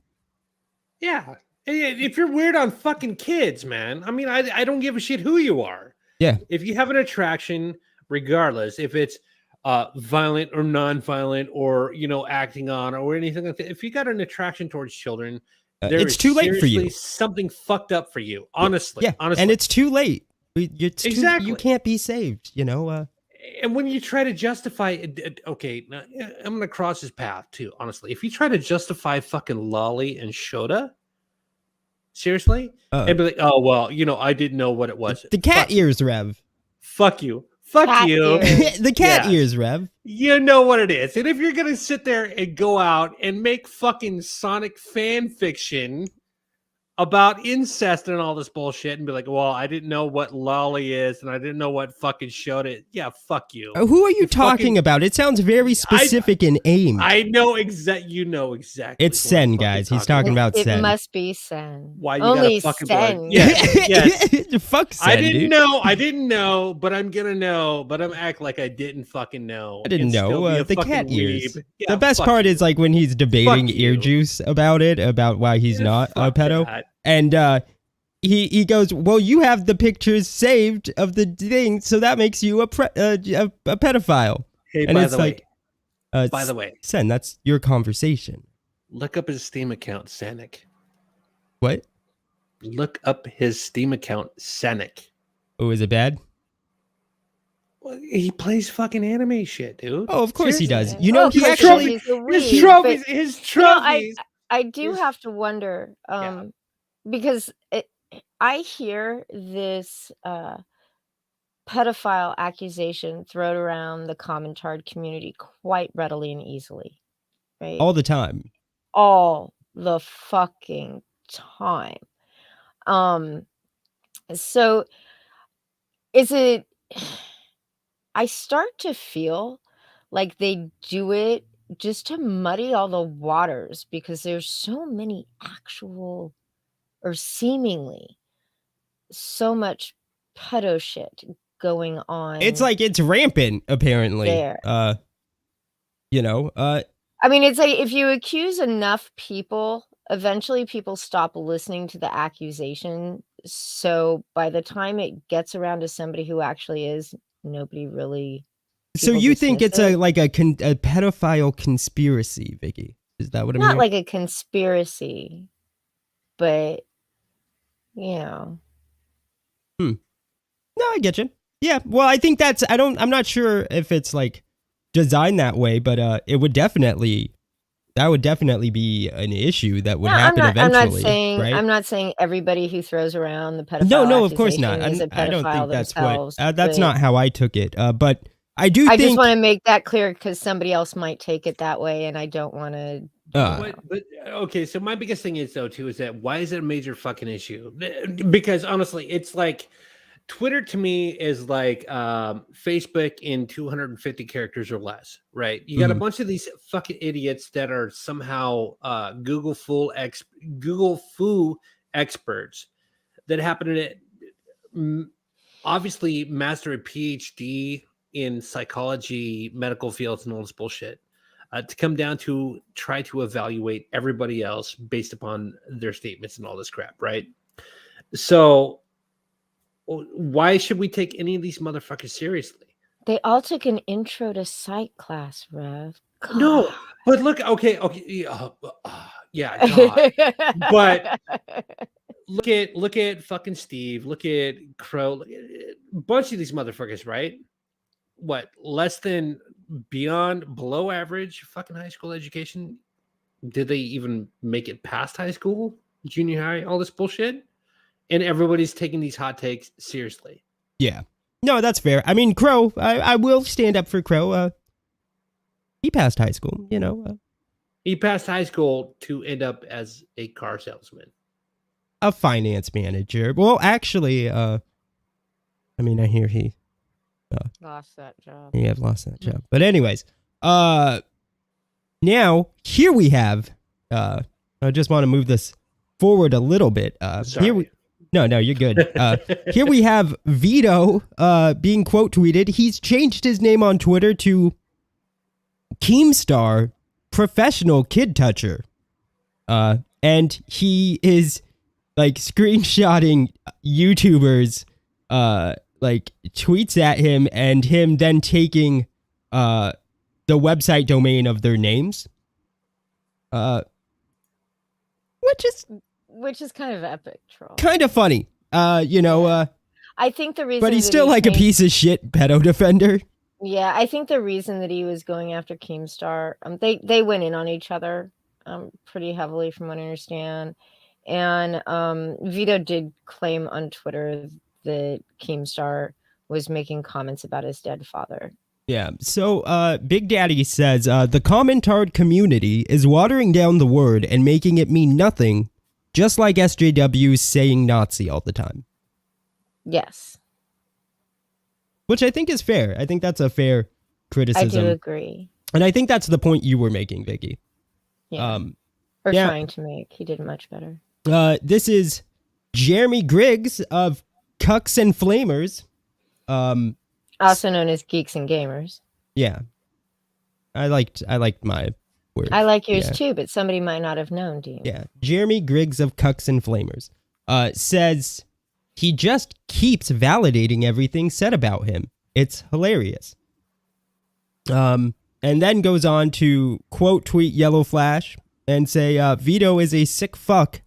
S7: Yeah, if you're weird on fucking kids, man. I mean, I don't give a shit who you are.
S2: Yeah.
S7: If you have an attraction, regardless if it's violent or non-violent or acting on or anything like that, if you got an attraction towards children.
S2: It's too late for you.
S7: Something fucked up for you, honestly.
S2: Yeah,
S7: honestly.
S2: And it's too late.
S7: Exactly.
S2: You can't be saved,
S7: And when you try to justify it, okay, now, I'm going to cross his path too, honestly. If you try to justify fucking Lolly and Shota, seriously? And be like, oh, well, I didn't know what it was.
S2: The cat ears, Rev.
S7: Fuck you. Fuck you.
S2: The cat ears, Rev.
S7: You know what it is. And if you're going to sit there and go out and make fucking Sonic fan fiction about incest and all this bullshit and be like, well, I didn't know what Lolly is and I didn't know what fucking showed it. Yeah, fuck you.
S2: Who are you talking about? It sounds very specific and aimed.
S7: I know exactly.
S2: It's Sen, guys. He's talking about Sen.
S3: It must be Sen.
S7: Why you
S3: Only
S7: gotta fucking
S3: Sen.
S7: Yes.
S2: Fuck Sen,
S7: I didn't know, but I'm gonna know, but I'm act like I didn't fucking know.
S2: I didn't know. The cat ears.
S7: Yeah,
S2: the best part is like when he's debating Ear Juice about why he's not a pedo.
S7: That.
S2: And he goes, well, you have the pictures saved of the thing, so that makes you a pedophile.
S7: Hey,
S2: and
S7: by the way,
S2: Sen, that's your conversation.
S7: Look up his Steam account, Sanic.
S2: What?
S7: Look up his Steam account, Sanic.
S2: Oh, is it bad?
S7: Well, he plays fucking anime shit, dude.
S2: Oh, of course
S7: Seriously.
S2: he does. He actually
S7: his trophies.
S3: I do have to wonder, because I hear this pedophile accusation thrown around the commentard community quite readily and easily, right?
S2: All the time.
S3: All the fucking time. So is it, I start to feel like they do it just to muddy all the waters because there's so many actual or seemingly so much pedo shit going on.
S2: It's like it's rampant, apparently.
S3: There.
S2: I
S3: mean, it's like if you accuse enough people eventually people stop listening to the accusation. So by the time it gets around to somebody who actually is, nobody really.
S2: So you think it's a pedophile conspiracy, Vicky? Is that what I'm hearing?
S3: Not like a conspiracy, but
S2: No, I get you. Yeah, well, I think I'm not sure if it's like designed that way, but that would definitely be an issue that would happen eventually.
S3: I'm not saying everybody who throws around the pedophile.
S2: No, of course not. I don't think that's not how I took it. But I just
S3: want to make that clear because somebody else might take it that way, and I don't want to.
S7: But okay, so my biggest thing is is that why is it a major fucking issue? Because honestly, it's like Twitter to me is like Facebook in 250 characters or less, right? You got a bunch of these fucking idiots that are somehow Google foo experts that happen to obviously master a PhD in psychology, medical fields, and all this bullshit. To come down to try to evaluate everybody else based upon their statements and all this crap, right? So why should we take any of these motherfuckers seriously?
S3: They all took an intro to psych class, Rev.
S7: God. No, but look, okay, yeah, God. But look at fucking Steve, look at Crow, a bunch of these motherfuckers, right? What, less than below average fucking high school education? Did they even make it past high school, junior high, all this bullshit? And everybody's taking these hot takes seriously.
S2: Yeah. No, that's fair. I mean, Crow, I will stand up for Crow. He passed high school,
S7: He passed high school to end up as a car salesman.
S2: A finance manager. Well, actually, I hear he
S3: lost that job.
S2: He have lost that job. But anyways, now here we have, I just want to move this forward a little bit.
S7: Sorry.
S2: No, you're good. Here we have Vito being quote tweeted. He's changed his name on Twitter to Keemstar Professional Kid Toucher. And he is like screenshotting YouTubers like tweets at him and him then taking the website domain of their names.
S3: Which is kind of epic, troll.
S2: Kind of funny.
S3: I think the reason,
S2: but he's still like a piece of shit pedo defender.
S3: Yeah, I think the reason that he was going after Keemstar, they went in on each other pretty heavily from what I understand. And Vito did claim on Twitter that Keemstar was making comments about his dead father.
S2: Yeah, so Big Daddy says, the commentard community is watering down the word and making it mean nothing, just like SJWs saying Nazi all the time.
S3: Yes.
S2: Which I think is fair. I think that's a fair criticism.
S3: I do agree.
S2: And I think that's the point you were making, Vicky.
S3: Yeah. Or trying to make. He did much better.
S2: This is Jeremy Griggs of Cucks and Flamers.
S3: Also known as Geeks and Gamers.
S2: Yeah. I liked my word.
S3: I like yours too, but somebody might not have known, Dean.
S2: Yeah. Jeremy Griggs of Cucks and Flamers says he just keeps validating everything said about him. It's hilarious. And then goes on to quote tweet Yellow Flash and say, Vito is a sick fuck.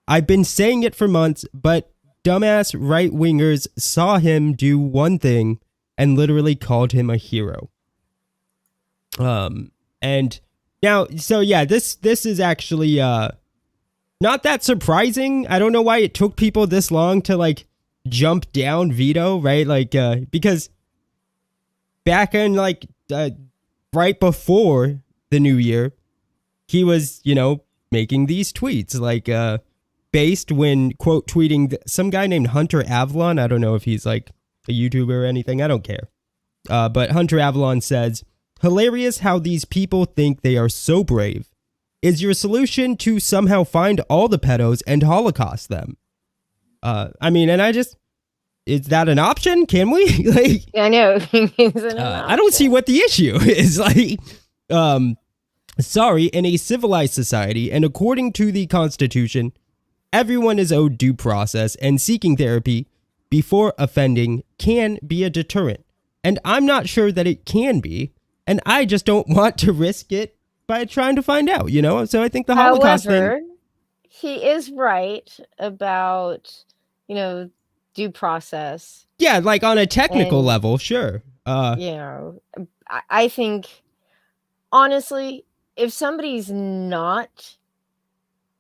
S2: I've been saying it for months, but dumbass right-wingers saw him do one thing and literally called him a hero. And now, so yeah, this is actually not that surprising. I don't know why it took people this long to like jump down Vito, right? Like because back in like right before the new year, he was, making these tweets like based when quote tweeting some guy named Hunter Avalon. I don't know if he's like a YouTuber or anything. I don't care. But Hunter Avalon says, hilarious how these people think they are so brave. Is your solution to somehow find all the pedos and Holocaust them? Is that an option? Can we? Like,
S3: I know.
S2: I don't see what the issue is. Like, Sorry, in a civilized society and according to the Constitution, everyone is owed due process, and seeking therapy before offending can be a deterrent. And I'm not sure that it can be, and I just don't want to risk it by trying to find out, you know? So I think the Holocaust thing...
S3: he is right about, you know, due process.
S2: Yeah, like on a technical level, sure.
S3: You know, I think, honestly, if somebody's not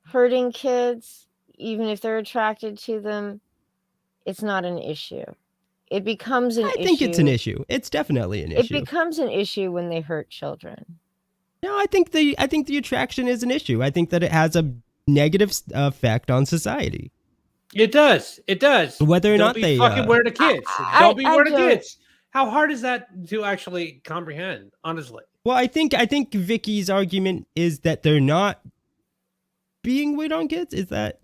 S3: hurting kids, even if they're attracted to them, it's not an issue. It becomes an issue.
S2: I think it's an issue. It's definitely an issue.
S3: It becomes an issue when they hurt children.
S2: No, I think the attraction is an issue. I think that it has a negative effect on society.
S7: It does. It does.
S2: Whether or not they
S7: fucking wear the kids. Don't be wear the kids. How hard is that to actually comprehend, honestly?
S2: Well, I think Vicky's argument is that they're not being weird on kids. Is that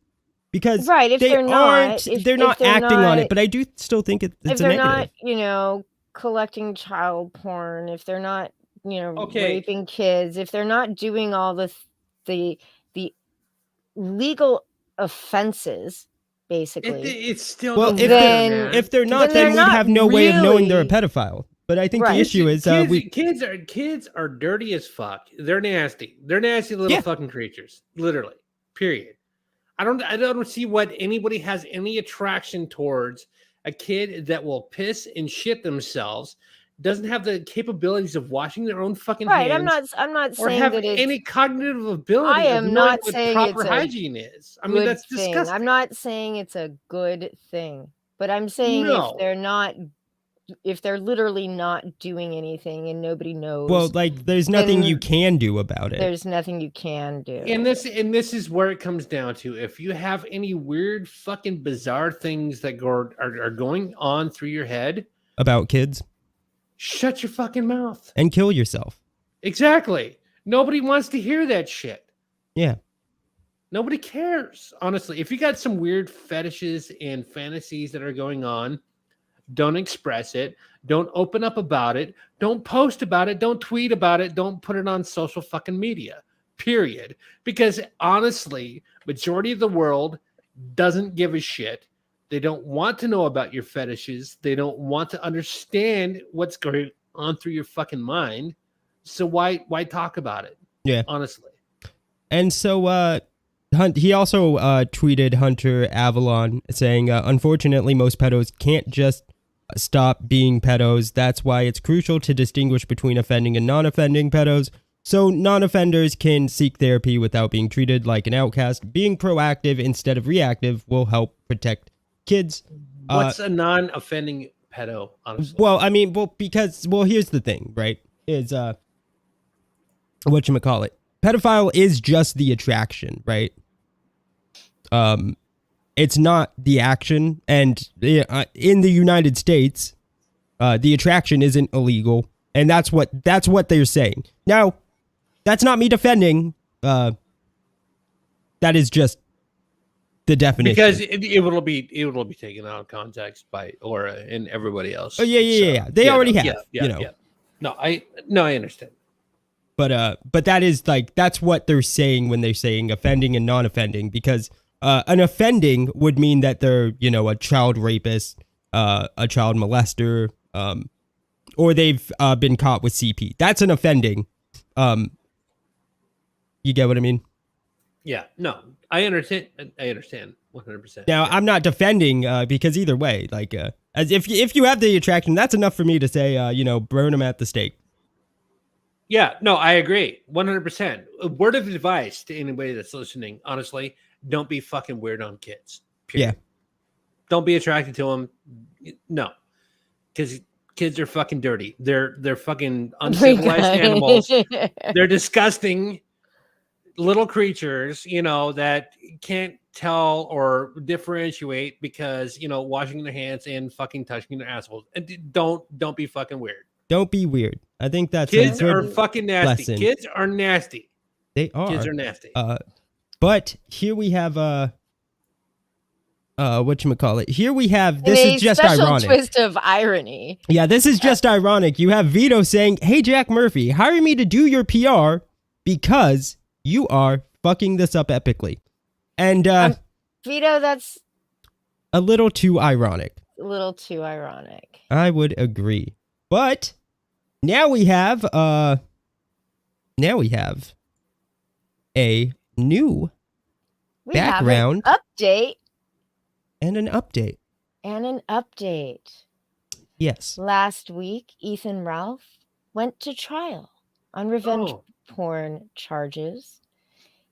S2: because
S3: if
S2: they're not acting on it? But I do still think it's a negative.
S3: If they're not, you know, collecting child porn, if they're not, you know, raping kids, if they're not doing all the legal offenses, basically,
S7: it's still
S2: if they're not, then we'd have no way of knowing they're a pedophile. But I think the issue is
S7: kids are dirty as fuck. They're nasty. They're nasty little fucking creatures. Literally. Period. I don't see what anybody has any attraction towards a kid that will piss and shit themselves, doesn't have the capabilities of washing their own fucking hands.
S3: I'm not
S7: or
S3: saying
S7: have
S3: that
S7: any cognitive ability.
S3: I am not saying
S7: proper hygiene is. I mean, that's disgusting.
S3: I'm not saying it's a good thing, but I'm saying if they're literally not doing anything and nobody knows.
S2: Well, like there's nothing you can do about it.
S3: There's nothing you can do.
S7: And this is where it comes down to. If you have any weird fucking bizarre things that are going on through your head
S2: about kids,
S7: shut your fucking mouth
S2: and kill yourself.
S7: Exactly. Nobody wants to hear that shit.
S2: Yeah.
S7: Nobody cares, honestly. If you got some weird fetishes and fantasies that are going on, don't express it. Don't open up about it. Don't post about it. Don't tweet about it. Don't put it on social fucking media, period. Because honestly, majority of the world doesn't give a shit. They don't want to know about your fetishes. They don't want to understand what's going on through your fucking mind. So why talk about it?
S2: Yeah.
S7: Honestly.
S2: And so he also tweeted Hunter Avalon saying, unfortunately, most pedos can't just stop being pedos. That's why it's crucial to distinguish between offending and non-offending pedos. So non-offenders can seek therapy without being treated like an outcast. Being proactive instead of reactive will help protect kids.
S7: What's a non-offending pedo, honestly?
S2: Well, I mean, here's the thing, right? Is whatchamacallit? Pedophile is just the attraction, right? It's not the action, and in the United States, the attraction isn't illegal, and that's what they're saying. Now, that's not me defending. That is just the definition,
S7: because it will be taken out of context by Aura and everybody else.
S2: Oh yeah. They already have.
S7: Yeah. No, I understand.
S2: But that's what they're saying when they're saying offending and non-offending, because an offending would mean that they're, a child rapist, a child molester, or they've been caught with CP. That's an offending. You get what I mean?
S7: Yeah, no, I understand 100%.
S2: Now, I'm not defending because either way, as if you have the attraction, that's enough for me to say, burn them at the stake.
S7: Yeah, no, I agree 100%. A word of advice to anybody that's listening, honestly, don't be fucking weird on kids. Period.
S2: Yeah.
S7: Don't be attracted to them. No, because kids are fucking dirty. They're fucking uncivilized animals. They're disgusting little creatures, that can't tell or differentiate because, washing their hands and fucking touching their assholes. And don't be fucking weird.
S2: Don't be weird. I think that's
S7: kids are fucking nasty. Lesson. Kids are nasty.
S2: They are.
S7: Kids are nasty.
S2: But here we have whatchamacallit? Here we have this is just ironic.
S3: Twist of irony.
S2: Yeah, this is just ironic. You have Vito saying, "Hey Jack Murphy, hire me to do your PR because you are fucking this up epically. And
S3: Vito, that's
S2: a little too ironic.
S3: a little too ironic.
S2: I would agree. But now we have a new background
S3: have an update.
S2: And an update. Yes.
S3: Last week, Ethan Ralph went to trial on revenge porn charges.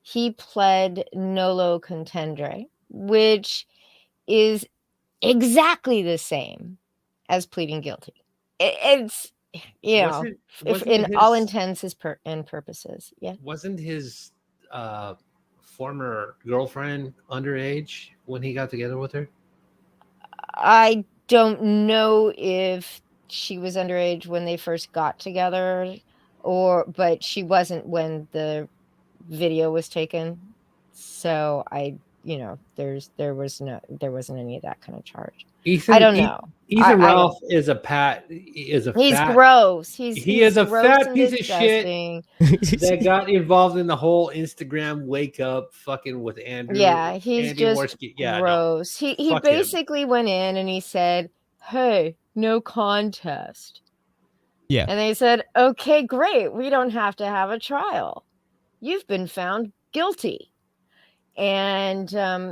S3: He pled nolo contendere, which is exactly the same as pleading guilty. It's, all intents and purposes. Yeah.
S7: Wasn't his former girlfriend underage when he got together with her?
S3: I don't know if she was underage when they first got together, but she wasn't when the video was taken. So there wasn't any of that kind of charge. I don't know.
S7: Ethan Ralph is
S3: he's gross.
S7: He is a fat piece of shit that got involved in the whole Instagram wake up fucking with Andrew.
S3: Yeah, he's
S7: Andy
S3: just
S7: Worski. Yeah,
S3: gross.
S7: No.
S3: He basically went in and he said, "Hey, no contest."
S2: Yeah.
S3: And they said, "Okay, great. We don't have to have a trial. You've been found guilty." And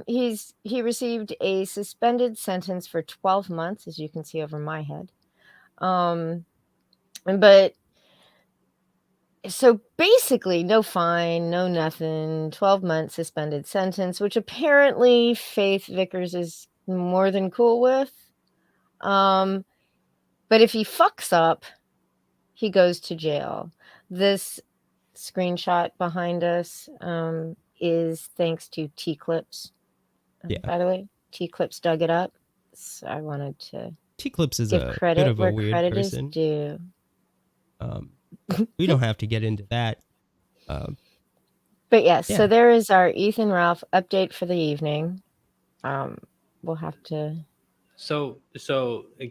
S3: he received a suspended sentence for 12 months, as you can see over my head. But so basically, no fine, no nothing, 12 months suspended sentence, which apparently Faith Vickers is more than cool with. But if he fucks up, he goes to jail. This screenshot behind us is thanks to T-Clips. By the way, T-Clips dug it up. So I wanted to
S2: T-Clips is
S3: give
S2: a
S3: credit
S2: bit of
S3: where
S2: a weird
S3: credit
S2: person.
S3: is due.
S2: We don't have to get into that.
S3: But yes, so there is our Ethan Ralph update for the evening. We'll have to.
S7: So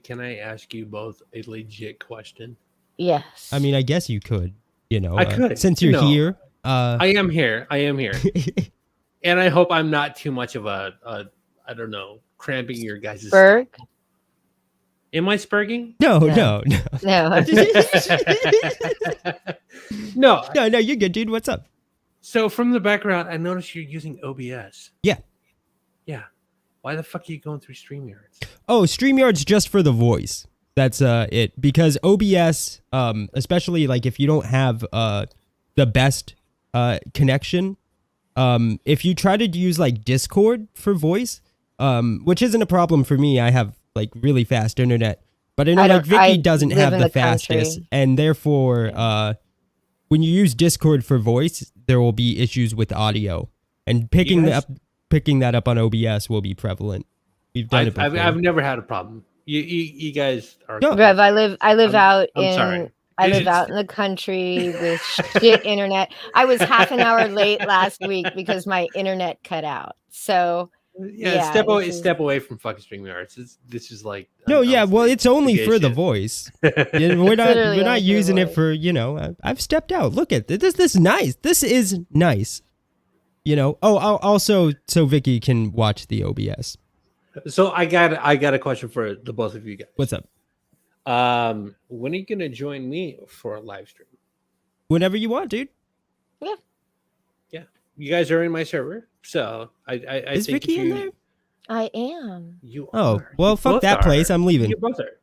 S7: can I ask you both a legit question?
S3: Yes.
S2: I mean, I guess you could.
S7: I could,
S2: since you're here.
S7: I am here. And I hope I'm not too much of a I don't know, cramping your guys'
S3: Spurg?
S7: Am I spurging?
S2: No. No, you're good, dude. What's up?
S7: So from the background, I noticed you're using OBS.
S2: Yeah.
S7: Why the fuck are you going through StreamYards?
S2: Oh, StreamYard's just for the voice. That's it. Because OBS, especially like if you don't have the best connection, if you try to use like Discord for voice, which isn't a problem for me, I have like really fast internet, but I know like Vicky doesn't have the fastest, and therefore when you use Discord for voice, there will be issues with audio, and picking that up on OBS will be prevalent. We've done it before.
S7: I've never had a problem. You guys are.
S3: No. Rev, I live out in the country with shit internet. I was half an hour late last week because my internet cut out. So
S7: step away from fucking StreamYards. This is like
S2: well, it's only for the voice. We're not using it for I've stepped out. Look at this. This is nice. This is nice. Also so Vicky can watch the OBS.
S7: So I got a question for the both of you guys.
S2: What's up?
S7: When are you gonna join me for a live stream?
S2: Whenever you want, dude.
S7: Yeah. You guys are in my server, so I
S2: is
S7: think
S2: Vicky in there?
S3: I am.
S7: You
S2: are. Well, fuck that place. I'm leaving.
S7: You both are.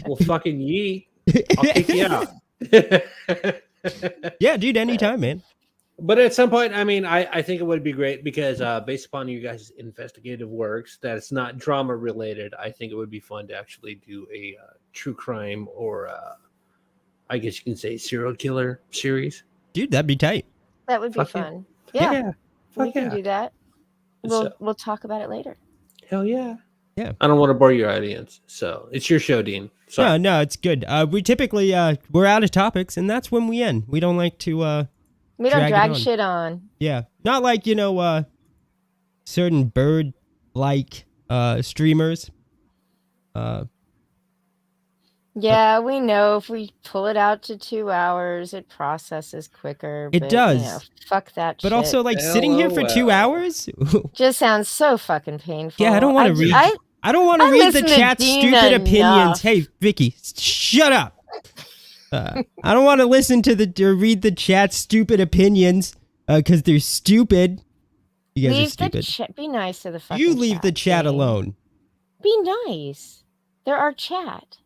S7: Well, fucking yeet. I'll kick you out.
S2: Yeah, dude. Anytime, man.
S7: But at some point, I mean, I think it would be great because based upon you guys' investigative works, that it's not drama related. I think it would be fun to actually do a true crime or I guess you can say serial killer series.
S2: Dude, that'd be tight.
S3: That would be fun. Yeah. We can do that. We'll talk about it later.
S7: Hell yeah.
S2: Yeah.
S7: I don't want to bore your audience, so it's your show, Dean. Sorry.
S2: No, it's good. We typically we're out of topics, and that's when we end. We don't like to.
S3: We don't drag shit on.
S2: Yeah. Not like, certain bird-like streamers.
S3: Yeah, we know if we pull it out to 2 hours, it processes quicker.
S2: It does.
S3: Fuck that shit.
S2: But also, like, sitting here for 2 hours?
S3: Just sounds so fucking painful.
S2: Yeah, I don't want to read. I don't want to read the chat's stupid opinions. Hey, Vicky, shut up. I don't want to listen to or read the chat's stupid opinions because they're stupid. You guys are stupid.
S3: Be nice to the fucking
S2: You leave the chat alone.
S3: Be nice. They're our chat.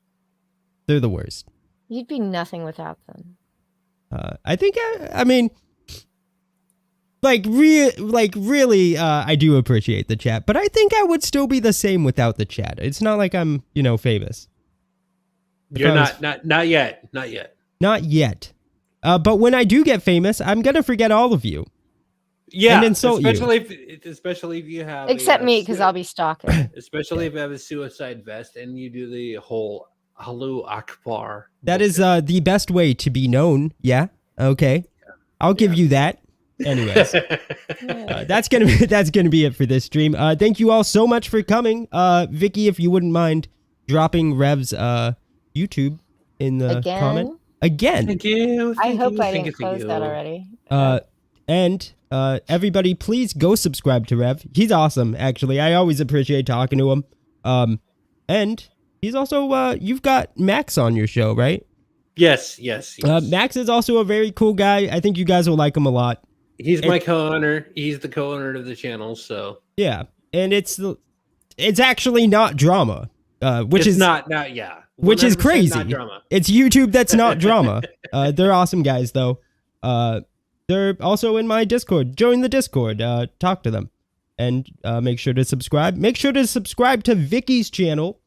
S2: They're the worst.
S3: You'd be nothing without them.
S2: I think, I mean, really, I do appreciate the chat, but I think I would still be the same without the chat. It's not like I'm, famous.
S7: You're not yet.
S2: Not yet. But when I do get famous, I'm going to forget all of you.
S7: Yeah,
S2: and insult
S7: especially if you have
S3: except me, because I'll be stalking.
S7: Especially if you have a suicide vest and you do the whole Halu Akbar.
S2: That is the best way to be known. Yeah. Okay. I'll give you that. Anyways, that's gonna be it for this stream. Thank you all so much for coming. Vicky, if you wouldn't mind dropping Rev's YouTube in the comment again.
S7: Thank you.
S3: I hope I didn't close that already.
S2: And everybody, please go subscribe to Rev. He's awesome, actually. I always appreciate talking to him. And he's also, you've got Max on your show, right?
S7: Yes.
S2: Max is also a very cool guy. I think you guys will like him a lot.
S7: He's my co-owner. He's the co-owner of the channel, so.
S2: Yeah, and it's actually not drama, which is crazy.
S7: Not drama.
S2: It's YouTube that's not drama. They're awesome guys, though. They're also in my Discord. Join the Discord. Talk to them. And make sure to subscribe. Make sure to subscribe to Vicky's channel.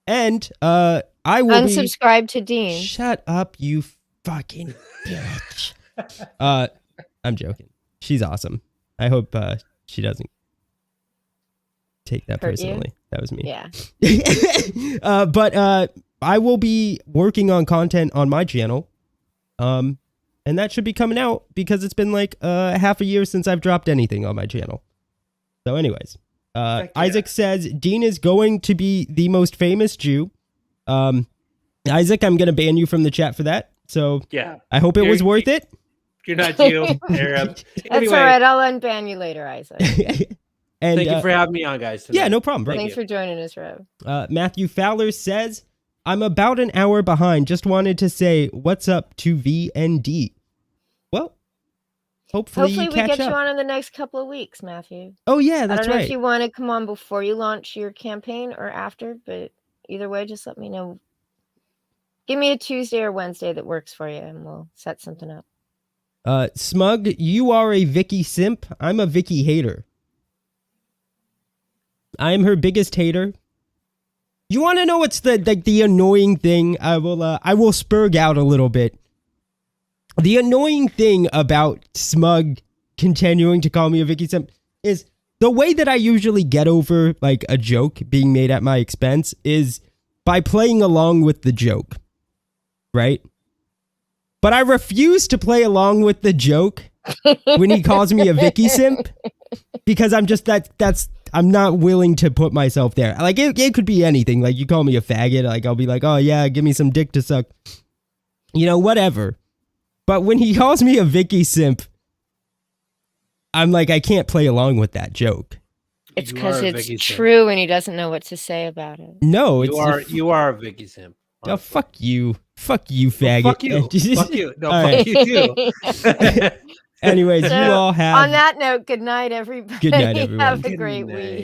S2: And I will
S3: unsubscribe to Dean.
S2: Shut up, you fucking bitch. I'm joking. She's awesome. I hope she doesn't take that personally. That was me.
S3: Yeah.
S2: But I will be working on content on my channel. And that should be coming out because it's been like half a year since I've dropped anything on my channel. So anyways, Isaac says Dean is going to be the most famous Jew. Isaac, I'm going to ban you from the chat for that. So
S7: yeah,
S2: I hope it was worth it.
S7: You're not Jew. Arab.
S3: That's all right. I'll unban you later, Isaac.
S2: And,
S7: thank you for having me on, guys.
S2: Tonight. Yeah, no problem. Right.
S3: Thanks for joining us, Rev.
S2: Matthew Fowler says, I'm about an hour behind. Just wanted to say what's up to V and D. Well, hopefully
S3: we get you on in the next couple of weeks, Matthew.
S2: Oh, yeah, that's right.
S3: I don't know if you want to come on before you launch your campaign or after, but either way, just let me know. Give me a Tuesday or Wednesday that works for you, and we'll set something up.
S2: Smug, you are a Vicky simp. I'm a Vicky hater. I am her biggest hater. You want to know what's the annoying thing? I will spurg out a little bit. The annoying thing about Smug continuing to call me a Vicky simp is the way that I usually get over like a joke being made at my expense is by playing along with the joke, right? But I refuse to play along with the joke when he calls me a Vicky simp because I'm just I'm not willing to put myself there. Like it could be anything. Like you call me a faggot, like I'll be like, "Oh yeah, give me some dick to suck." You know, whatever. But when he calls me a Vicky simp, I'm like, I can't play along with that joke.
S3: It's because it's true and he doesn't know what to say about it.
S2: No,
S7: you are a Vicky simp.
S2: Oh, fuck you. Fuck you, faggot.
S7: Fuck you. Fuck you. No, fuck you too.
S2: Anyways, you all have...
S3: On that note, good night, everybody.
S2: Good night, everyone.
S3: Have a great week.